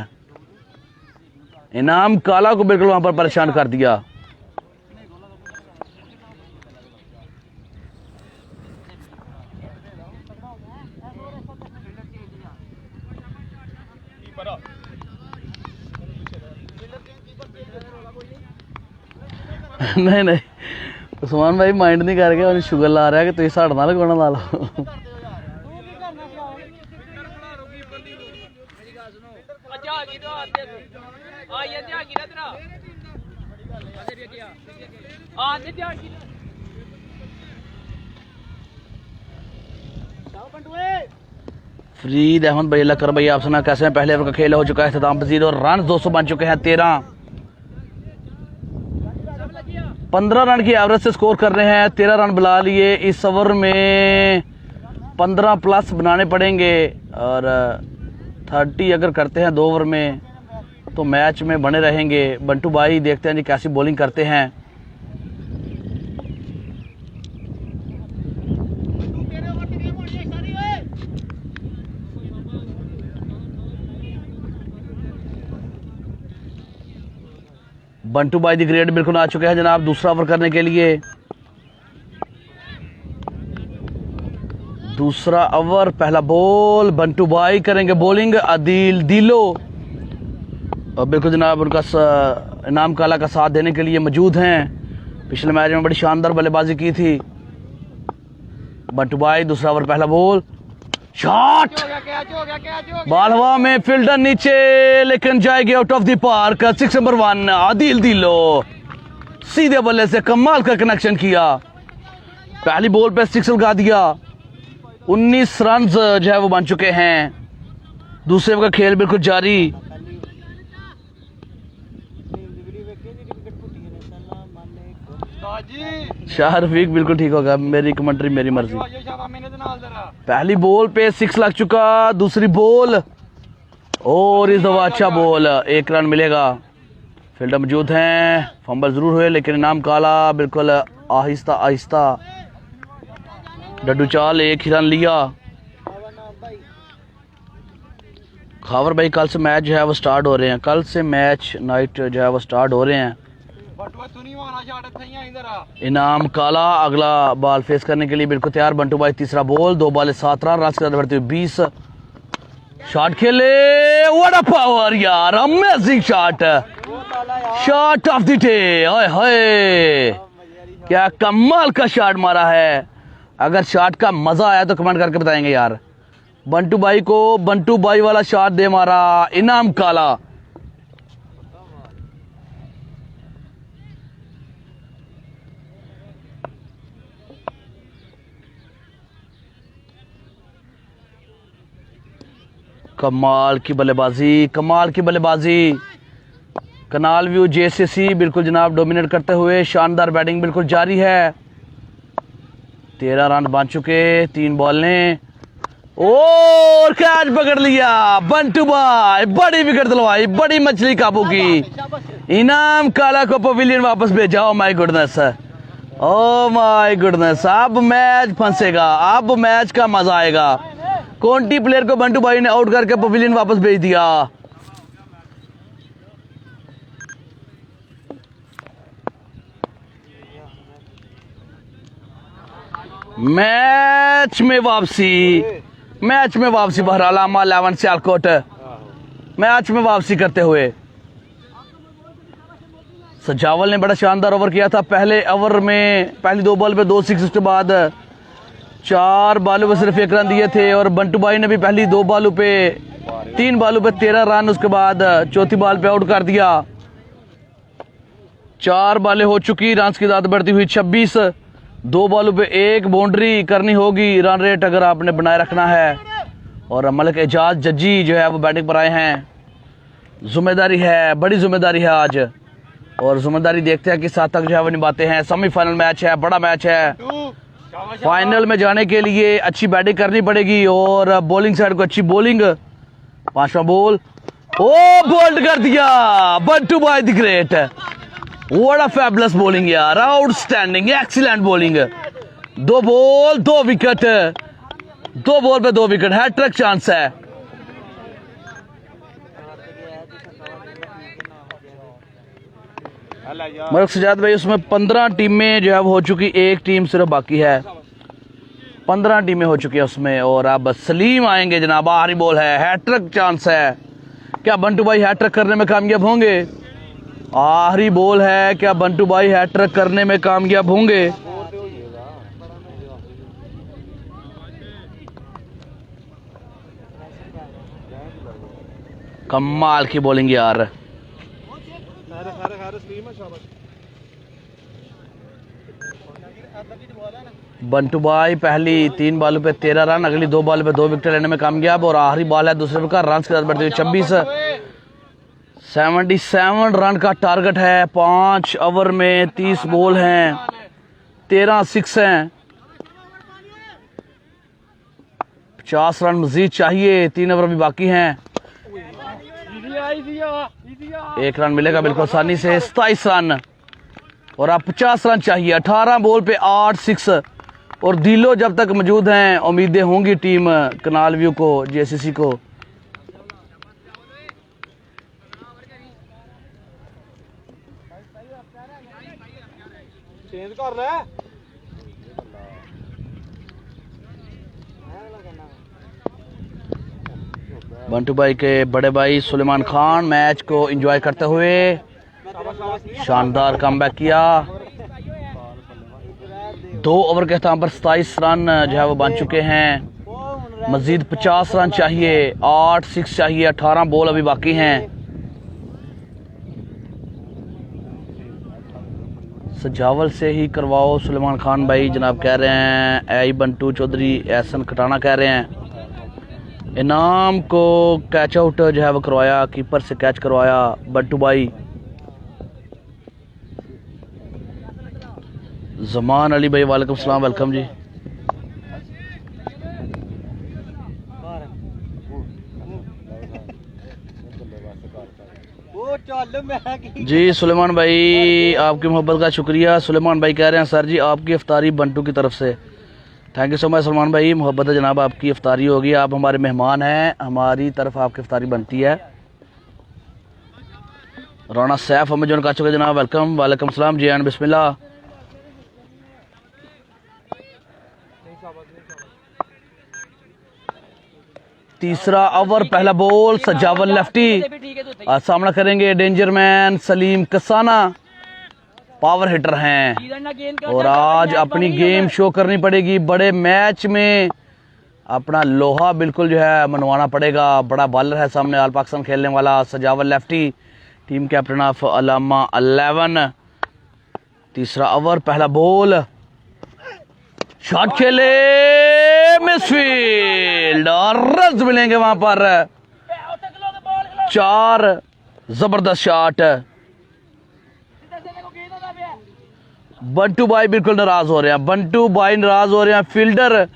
इनाम काला को बिल्कुल वहां पर परेशान कर दिया। नहीं नहीं उस्मान भाई माइंड नहीं करके उन्हें शुगर ला रहा है कि तुम साढ़े नाल लगाना ला लो। फरीद अहमद भाई अल्लाह कर भाई आप सुना कैसे हैं? पहले ओवर का खेल हो चुका है इख्तिताम पजीर और रन 200 बन चुके हैं। 15 रन की एवरेज से स्कोर कर रहे हैं, 13 रन बुला लिए। इस ओवर में 15 प्लस बनाने पड़ेंगे और 30 अगर करते हैं 2 ओवर में तो मैच में बने रहेंगे। बंटू भाई देखते हैं जी कैसी बॉलिंग करते हैं। बंटू भाई दी ग्रेड बिल्कुल आ चुके हैं जनाब दूसरा ओवर करने के लिए। दूसरा ओवर, पहला बॉल, बंटू भाई करेंगे बॉलिंग, आदिल दिलो और बिल्कुल जनाब उनका इनाम काला का साथ देने के लिए मौजूद हैं। पिछले मैच में बड़ी शानदार बल्लेबाजी की थी बंटू भाई। दूसरा ओवर, पहला बॉल, शॉट, बॉल हवा में, फील्डर नीचे लेकिन जाएगी out of the park. 6 number 1 Adil दिलो सीधे बल्ले से कमाल का कनेक्शन किया, पहली बॉल पे 6 लगा दिया। 19 रन जो है वो बन चुके हैं। दूसरे ओवर का खेल बिल्कुल जारी। शाह रफीक बिल्कुल ठीक होगा, मेरी कमेंट्री मेरी मर्जी। पहली बॉल पे 6 लग चुका, दूसरी बॉल और इस दफा अच्छा बॉल, 1 रन मिलेगा। फील्डर मौजूद हैं, फंबल जरूर हुए लेकिन इनाम काला बिल्कुल आहिस्ता आहिस्ता। डड्डू चाल 1 ही रन लिया। खावर भाई कल से मैच जो है वो स्टार्ट हो रहे हैं, कल से मैच नाइट जो है वो स्टार्ट हो रहे हैं। इनाम काला अगला बॉल फेस करने के लिए बिल्कुल तैयार। बंटू भाई तीसरा बॉल, 2 बॉल 7 रन, रन के बढ़ते हुए 20। शॉट खेले, व्हाट अ पावर यार, amazing shot, shot of the day. ओए होए क्या कमाल का शॉट मारा है। अगर शॉट का मजा आया तो कमेंट करके बताएंगे यार। बंटू भाई को बंटू भाई वाला शॉट दे मारा, इनाम काला। कमाल की बल्लेबाजी, कमाल की बल्लेबाजी। कनाल व्यू जेसीसी बिल्कुल जनाब डोमिनेट करते हुए, शानदार बैटिंग बिल्कुल जारी है। 13 रन बन चुके 3 बॉल ने, और कैच पकड़ लिया बंटू भाई, बड़ी विकेट दिलवाई, बड़ी मछली काबू की। इनाम काला को पवेलियन वापस भेजा। Oh my goodness, oh my goodness, अब मैच फंसेगा, अब मैच का मजा आएगा। कौंटी प्लेयर को बंटू भाई ने आउट करके पवेलियन वापस भेज दिया। मैच में वापसी, मैच में वापसी बहरहाल आमा 11 सियालकोट मैच में वापसी करते हुए। सजावल ने बड़ा शानदार ओवर किया था। पहले ओवर में पहली 2 बॉल पे 2 6, उसके बाद 4 बॉलों पे सिर्फ 1 रन दिए थे। और बंटू भाई ने भी पहली 2 बॉलों पे 3 बॉलों पे 13 रन, उसके बाद चौथी बॉल पे आउट कर दिया। 4 बॉलें हो चुकी, रन की तादाद बढ़ती हुई 26। 2 बॉलों पे 1 बाउंड्री करनी होगी रन रेट अगर आपने बनाए रखना है। और मलिक एजाज जज्जी जो है वो बैटिंग पर आए हैं। जिम्मेदारी है, बड़ी जिम्मेदारी है आज, और जिम्मेदारी देखते हैं किस हद तक जो है वो निभाते हैं। सेमीफाइनल मैच है, बड़ा मैच है। फाइनल में जाने के लिए अच्छी बैटिंग करनी पड़ेगी और बॉलिंग साइड को अच्छी बॉलिंग। 5वां बॉल, ओ बोल्ड कर दिया बंटू भाई the great. What a fabulous bowling यार, outstanding, excellent bowling. 2 ball 2 wicket, 2 ball पे 2 विकेट, हैट्रिक चांस है। मलिक सजाद भाई, उसमें 15 टीमें जो है वो हो चुकी, 1 टीम सिर्फ बाकी है। 15 टीमें हो चुकी है उसमें, और अब सलीम आएंगे जनाब। आखिरी बॉल है, हैट्रिक चांस है। क्या बंटू भाई हैट्रिक करने में कामयाब होंगे? आखिरी बॉल है, क्या बंटू भाई हैट्रिक करने में कामयाब होंगे? कमाल की बॉलिंग यार। बंटू भाई पहली 3 बॉलों पे 13 रन, अगली 2 बॉल पे 2 विकेट लेने में कामयाब, और आखिरी बॉल है दूसरे विकेट, रन की तादाद बढ़ती हुई 26। 77 रन का टारगेट है। 5 ओवर में 30 बॉल हैं, 13 6 हैं। 50 रन मजीद चाहिए, 3 ओवर भी बाकी हैं। 1 रन मिलेगा बिल्कुल आसानी से। 27 रन, और अब 50 रन चाहिए। 18 बॉल पे 8 6, और दिलो जब तक मौजूद हैं उम्मीदें होंगी टीम कनाल व्यू को, जेसीसी को। चेंज कर ले। बंटू भाई के बड़े भाई सुलेमान खान मैच को एंजॉय करते हुए शानदार कमबैक किया। 2 ओवर के अख्ताम पर 27 रन जो है वो बन चुके हैं। मजीद 50 रन चाहिए, 8 6 चाहिए, 18 बॉल अभी बाकी हैं। सजावल से ही करवाओ सुलेमान खान भाई जनाब कह रहे हैं। आई बंटू चौधरी एहसन खटाना कह रहे हैं। इनाम को कैच आउट जो है वो करवाया, कीपर से कैच करवाया बंटू भाई। जमान अली भाई वालेकुम सलाम, वेलकम जी। जी सुलेमान भाई आपकी मोहब्बत का शुक्रिया। सुलेमान भाई कह रहे हैं सर जी आपकी इफ्तारी बंटू की तरफ से। Thank you so much Salman भाई, मोहब्बत है जनाब, आपकी इफ्तारी होगी। आप हमारे मेहमान हैं, हमारी तरफ आपकी इफ्तारी बनती है। राना सैफ हमें जो काचो जनाब वेलकम, वालेकुम सलाम जी एंड बिस्मिल्लाह। तीसरा ओवर, पहला बॉल, सजावल लेफ्टी सामना करेंगे danger man Salim Kasana, power hitter हैं और आज अपनी गेम शो करनी पड़ेगी। बड़े मैच में अपना लोहा बिल्कुल जो है मनवाना पड़ेगा। बड़ा बॉलर है सामने ऑल पाकिस्तान खेलने वाला सजावल लेफ्टी, टीम कैप्टन ऑफ अलामा 11। तीसरा ओवर, पहला बॉल, शॉट खेले, मिसफील्ड और रन मिलेंगे वहां पर। 4 जबरदस्त शॉट। बंटू भाई बिल्कुल नाराज हो रहे हैं, बंटू भाई नाराज हो रहे हैं। फील्डर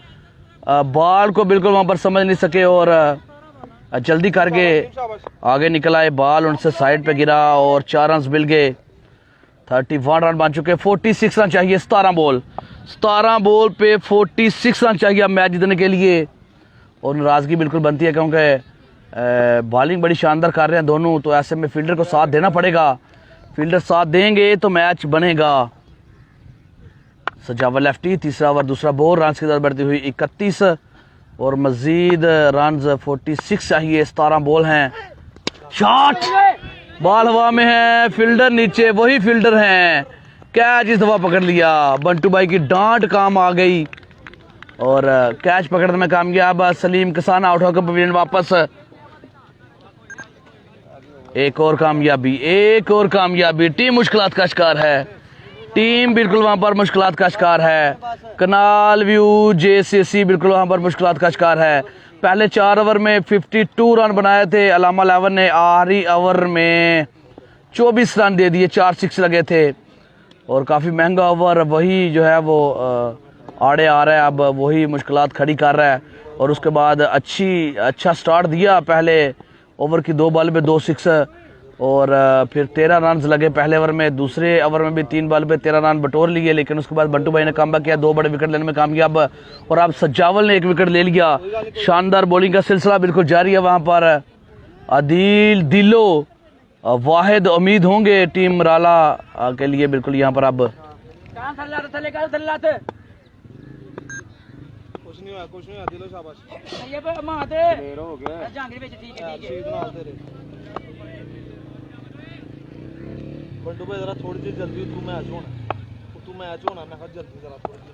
बॉल को बिल्कुल वहां पर समझ नहीं सके और जल्दी करके आगे निकल आए, बॉल उनसे साइड पे गिरा और 4 रन मिल गए। 31 रन बन चुके। 46 रन चाहिए। 17 बॉल पे 46 रन चाहिए मैच जीतने के लिए। और नाराजगी बिल्कुल बनती है क्योंकि बॉलिंग बड़ी शानदार कर रहे हैं दोनों, तो ऐसे में फील्डर को साथ देना पड़ेगा। फील्डर साथ देंगे तो मैच बनेगा। सजावल लेफ्टी, तीसरा ओवर, दूसरा बॉल, रन की दर बढ़ती हुई 31 और मजीद रन 46 चाहिए। 17 बॉल हैं। शॉट, बॉल हवा में है, फील्डर नीचे, वही फील्डर हैं। कैच इस दफा पकड़ लिया, बंटू भाई की डांट काम आ गई और कैच पकड़ने में कामयाब। सलीम किसान आउट होकर पवेलियन वापस। एक और कामयाबी। टीम मुश्किलात का शिकार है, टीम बिल्कुल वहां पर मुश्किलात का शिकार है। कनाल व्यू जेसीसी बिल्कुल वहां पर मुश्किलात का शिकार है। पहले 4 ओवर में 52 रन बनाए थे अलामा 11 ने, आखिरी ओवर में 24 रन दे दिए, 4 6 लगे थे और काफ़ी महंगा ओवर वही जो है वो आड़े आ रहा है। अब वही मुश्किलात खड़ी कर रहा है और उसके बाद अच्छा स्टार्ट दिया। पहले ओवर की 2 बॉल पे 2 6 और फिर 13 रन लगे पहले ओवर में। दूसरे ओवर में भी 3 बॉल पे 13 रन बटोर लिए, लेकिन उसके बाद बंटू भाई ने कमबैक किया, 2 बड़े विकेट लेने में कामयाब और अब सजावल ने 1 विकेट ले लिया। शानदार बॉलिंग का सिलसिला बिल्कुल जारी है वहां पर। आदिल दिलो वाहिद उम्मीद होंगे टीम मराला के लिए बिल्कुल यहाँ पर। अब कुछ नहीं हुआ, दिलो शाबाश। हो गया जहांगीर ਵਿੱਚ ठीक है शीत नाल तेरे बंटू भाई जरा थोड़ी सी जल्दी तू मैच होना मैं कहा जल्दी जरा थोड़ी सी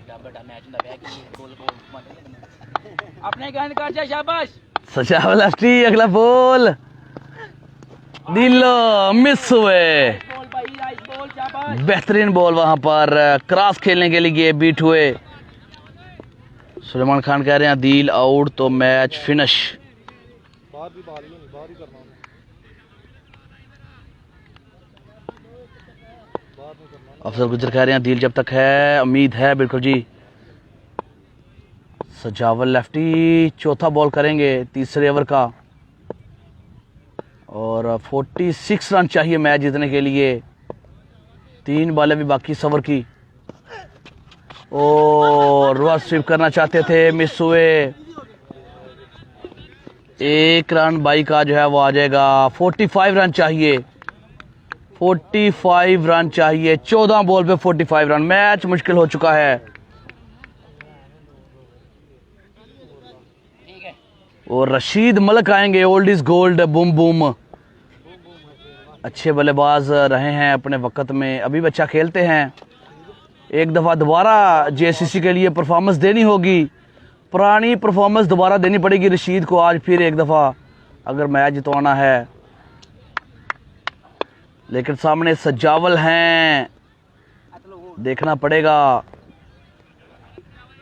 ना बड़ा मैच ਹੁੰਦਾ ਪਿਆ ਕਿ ਗੋਲ अपने गेंद कर जा, शाबाश। सजावल लेफ्टी, अगला बॉल, दिलो मिस हुए। बॉल भाई, नाइस बॉल, शाबाश। बेहतरीन बॉल वहां पर क्रॉस खेलने के लिए बीट हुए। सुलेमान खान कह रहे हैं दिल आउट तो मैच फिनिश। बाहर भी बाहर ही नहीं, बाहर ही करना है, बाहर नहीं करना। अफजल गुजर कह रहे हैं दिल जब तक है उम्मीद है, बिल्कुल जी। सजावल लेफ्टी, चौथा बॉल करेंगे तीसरे ओवर का और 46 रन चाहिए मैच जीतने के लिए। 3 बॉलें भी बाकी इस ओवर की और रिवर्स स्वीप करना चाहते थे, मिस हुए। 1 रन बाई का जो है वो आ जाएगा। 45 रन चाहिए, 45 रन चाहिए। 14 बॉल पे 45 रन, मैच मुश्किल हो चुका है। और रशीद मलिक आएंगे, old is gold, boom boom. अच्छे बल्लेबाज रहे हैं अपने वक्त में, अभी बच्चा खेलते हैं। एक दफ़ा दोबारा जेसीसी के लिए परफॉर्मेंस देनी होगी, पुरानी परफॉर्मेंस दोबारा देनी पड़ेगी रशीद को आज फिर एक दफ़ा अगर मैच जितवाना है। लेकिन सामने सजावल हैं, देखना पड़ेगा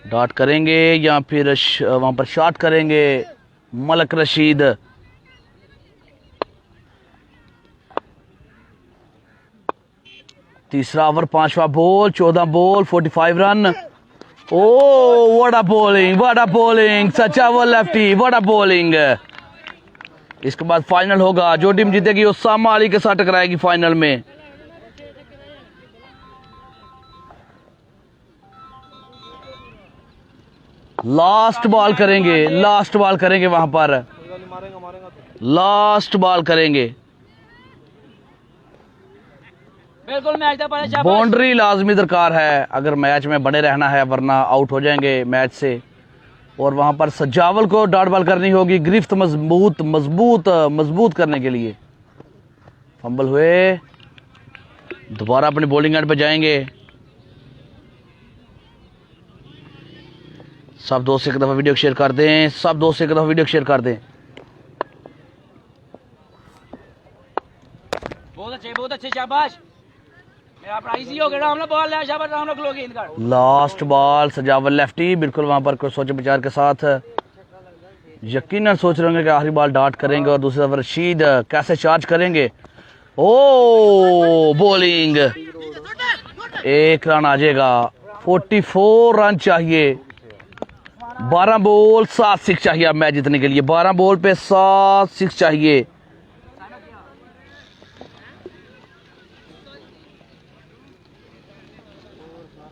डॉट करेंगे या फिर वहां पर शॉट करेंगे। मलिक रशीद, तीसरा ओवर, 5वां ball, 14 ball, 45 run. Oh what a bowling, Sajawal lefty, what a bowling. इसके बाद फाइनल होगा, जो टीम जीतेगी उसामा अली के साथ टकराएगी फाइनल में। लास्ट बॉल करेंगे वहां पर, लास्ट बॉल करेंगे। बिल्कुल मैच दा पाया, शाबाश। बाउंड्री लाजमी दरकार है अगर मैच में बने रहना है, वरना आउट हो जाएंगे मैच से। और वहां पर सजावल को डॉट बॉल करनी होगी, गिरफ्त मजबूत करने के लिए। फंबल हुए, दोबारा अपनी बॉलिंग एंड पे जाएंगे। सब दोस्त एक दफ़ा वीडियो शेयर कर दें, सब दोस्त एक दफ़ा वीडियो शेयर कर दें। बहुत अच्छे शाबाश। मेरा प्राइस ही हो गया, हमने बॉल लिया, शाबाश राम लोग गेंद कर। लास्ट बॉल सजावल लेफ्टी, बिल्कुल वहां पर कुछ सोचे विचार के साथ यकीनन सोच रहे होंगे कि आखिरी बॉल डाट करेंगे और दूसरी तरफ रशीद कैसे चार्ज करेंगे। ओ बॉलिंग, 1 रन आ जाएगा। 44 रन चाहिए, 12 बॉल 7 6 चाहिए अब मैच जीतने के लिए। 12 बॉल पे 7 6 चाहिए।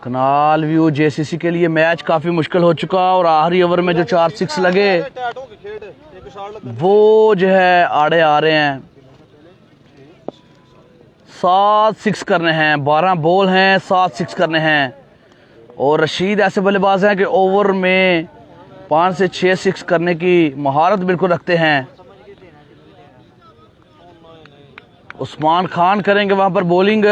कनाल व्यू जेसीसी के लिए मैच काफी मुश्किल हो चुका और आखिरी ओवर में जो 4 6 लगे वो जो है आड़े आ रहे हैं। 7 6 करने हैं, 12 बॉल हैं, 7 6 करने हैं। और रशीद ऐसे बल्लेबाज हैं कि ओवर में 5 से 6 6 करने की महारत बिल्कुल रखते हैं। उस्मान खान करेंगे वहां पर बॉलिंग।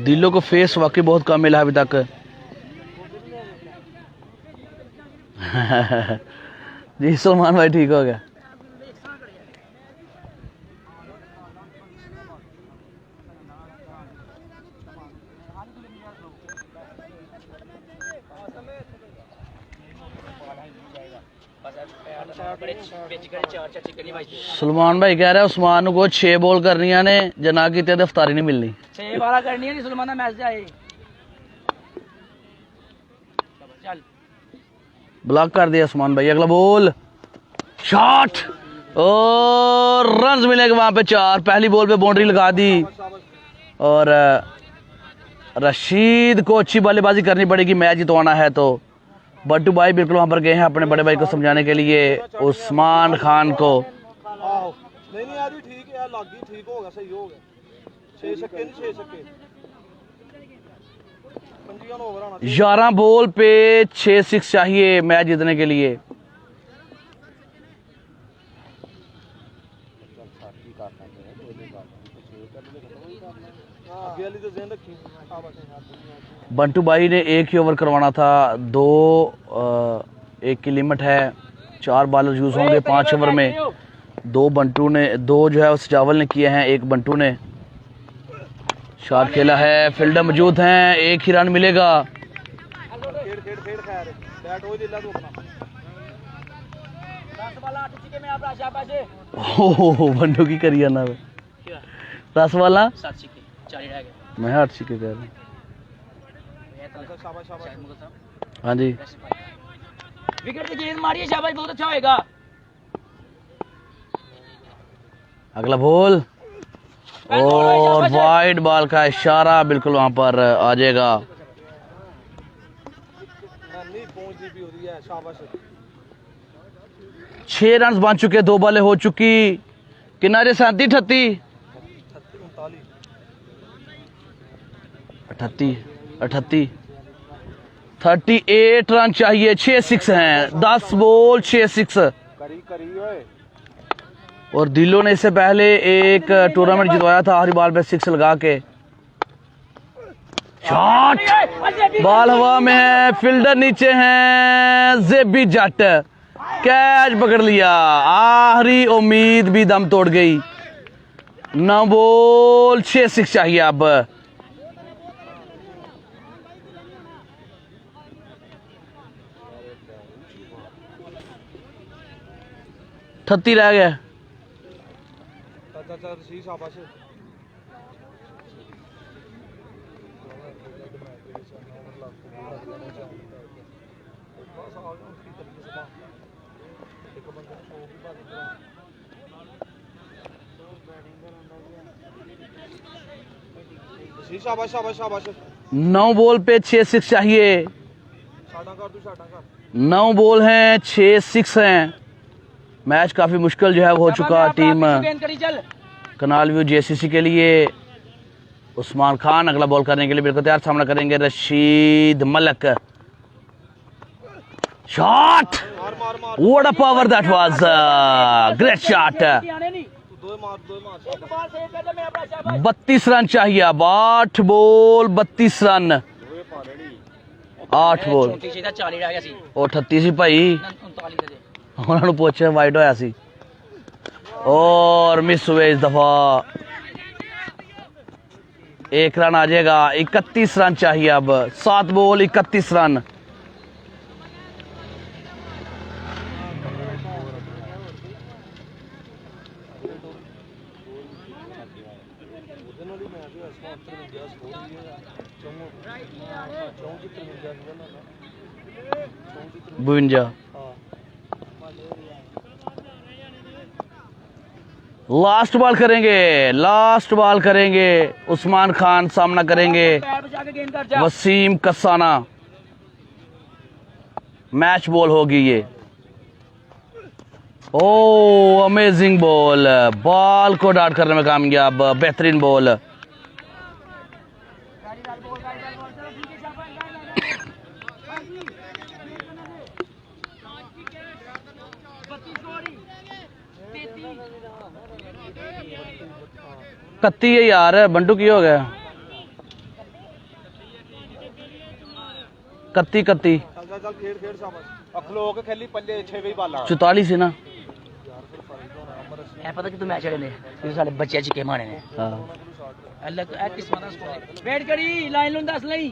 दिलों को फेस वाकई बहुत कम मिला अभी तक। जी सलमान भाई ठीक हो गया। सलमान भाई कह रहे हैं उस्मान को 6 बॉल करनिया ने जना की अफ्तारी नहीं मिलनी। 6 वाला करनी है नहीं सलमान मैच जाए। चल ब्लॉक कर दिया उस्मान भाई। अगला बॉल शॉट और रन मिलेंगे वहां पे 4। पहली बॉल पे बाउंड्री लगा दी और रशीद को अच्छी बल्लेबाजी करनी पड़ेगी मैच जितवाना है। तो बट्टू भाई बिल्कुल वहां पर गए हैं अपने बड़े भाई को समझाने के लिए उस्मान खान को। नहीं यार ठीक है, लागी ठीक होगा, सही हो गया। 6 छक्के नहीं 6 छक्के 55 ओवर आना। 11 बॉल पे 6 6 चाहिए मैच जीतने के लिए। बंटू भाई ने 1 ही ओवर करवाना था, 2 1 की लिमिट है। 4 बॉलर यूज होंगे 5 ओवर में। 2 बंटू ने, 2 जो है उस चावल ने किए हैं, 1 बंटू ने शॉट खेला है। फील्डर मौजूद हैं, 1 ही रन मिलेगा। ओह बंटू की करिए ना 10 वाला 7 सिक्के 40 रह गए। मैं 8 सिक्के कह रहा हूँ। हाँ जी विकेट की गेंद मारिए, शाबाश बहुत अच्छा होएगा। अगला बॉल और वाइड बॉल का इशारा बिल्कुल वहां पर आ जाएगा। 6 रन बन चुके, 2 बॉलें हो चुकी। किनारे 37 38 38 38 रन चाहिए। 6 6 हैं, 10 बॉल 6 6। और दिलों ने इससे पहले एक टूर्नामेंट जितवाया था आखिरी बॉल पे 6 लगा के। शॉट, बॉल हवा में है, फील्डर नीचे हैं। जेबी जट कैच पकड़ लिया। आखिरी उम्मीद भी दम तोड़ गई। 9 बॉल 6 6 चाहिए अब। थत्ती रह गया। शाबाश शाबाश शाबाश। 9 बॉल पे 6 6 चाहिए। 9 बॉल हैं, 6 6 हैं। मैच काफी मुश्किल जो है हो चुका टीम कनाल व्यू जेसीसी के लिए। उस्मान खान अगला बॉल करने के लिए बिल्कुल तैयार। सामना करेंगे Rashid Malak. Shot, what a power that was, great shot. दो मार एक बॉल सेव कर दे मेरा भरा शाबाश 32 रन चाहिए अब। 8 बॉल 32 रन। 8 ਬੋਲ 34 ਸੀ ਤਾਂ 40 ਰਹਿ ਗਿਆ ਸੀ ਉਹ 38 ਸੀ ਭਾਈ 39 ਦੇ ਉਹਨਾਂ ਨੂੰ ਪੁੱਛ ਵਾਈਡ ਹੋਇਆ ਸੀ और मिस हुए इस दफा। 1 रन आ जाएगा। 31 रन चाहिए अब। 7 बॉल 31 रन। बुवंजा लास्ट बॉल करेंगे। लास्ट बॉल करेंगे। उस्मान खान सामना करेंगे पैर बचा के गेंद कर जा वसीम कसाना। मैच बॉल होगी ये। ओ अमेजिंग बॉल। बॉल को डाउट करने में कामयाब। बेहतरीन बॉल। कत्ती है यार बंटू की हो गया। कत्ती कत्ती चल खेड खेड शाबाश अखलो के खेली पल्ले 6 वे बाला 44 है ना। है पता कि तू मैच खेलने फिर साले बच्चे चिके मारे ने हाँ। अल्लाह तो ए किस्मत दा स्कोर वेट करी लाइन लो दस नहीं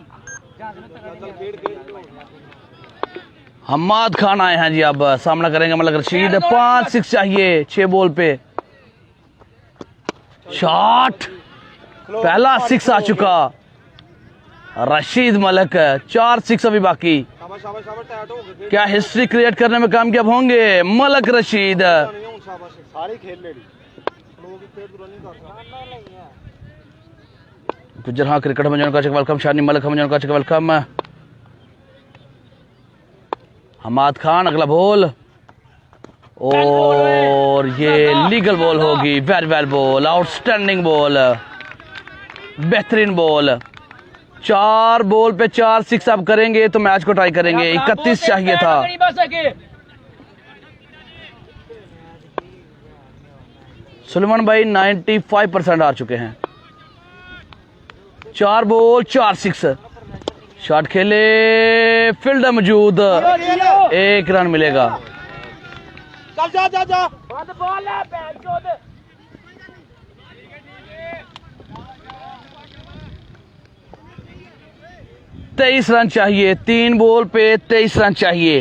चल खेड खेड हम्माद खान आए हैं जी। अब सामना करेंगे मलक रशीद। 5 6 चाहिए 6 बॉल पे। शॉट पहला 6 आ चुका। रशीद मलक 4 6 अभी बाकी। शाबाश शाबाश शाबाश टाइट हो गए क्या हिस्ट्री क्रिएट करने में कामयाब होंगे मलक रशीद। नहीं हूं शाबाश सारी खेल लेडी लोग खेड पूरा नहीं कर सकता। गुजर हाँ क्रिकेट में का वेलकम। शानी मलक हम का वेलकम। हमाद खान अगला बॉल और ये लीगल बॉल होगी। Very well ball. Outstanding ball. बेहतरीन बॉल। 4 बॉल पे 4 6 अब करेंगे तो मैच को टाई करेंगे। 31 चाहिए था। नहीं बच सके सुलेमान भाई 95% आ चुके हैं। 4 बॉल 4 6। शॉट खेले फील्डर मौजूद। 1 रन मिलेगा। चल जा जा जा बंद बॉल है पैर चोद 23 रन चाहिए। 3 बॉल पे 23 रन चाहिए।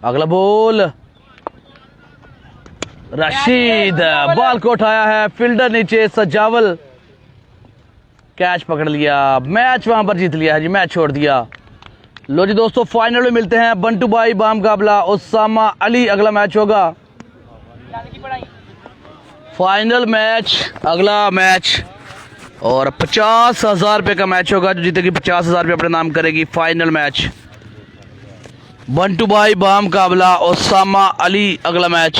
अगला बॉल रशीद बॉल को उठाया है फील्डर नीचे सजावल कैच पकड़ लिया। मैच वहां पर जीत लिया है जी। मैच छोड़ दिया। लो जी दोस्तों फाइनल में मिलते हैं। बंटू भाई बामुकाबला उसामा अली अगला मैच होगा। फाइनल मैच अगला मैच और 50,000 रुपये का मैच होगा। जो जीतेगी 50,000 रुपये अपने नाम करेगी। फाइनल मैच बंटू भाई बामुकाबला उसामा अली अगला मैच।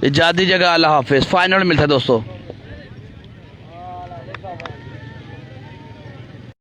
इजाज़त दीजिएगा। अल्लाह हाफिज़। फाइनल में मिलता है दोस्तों।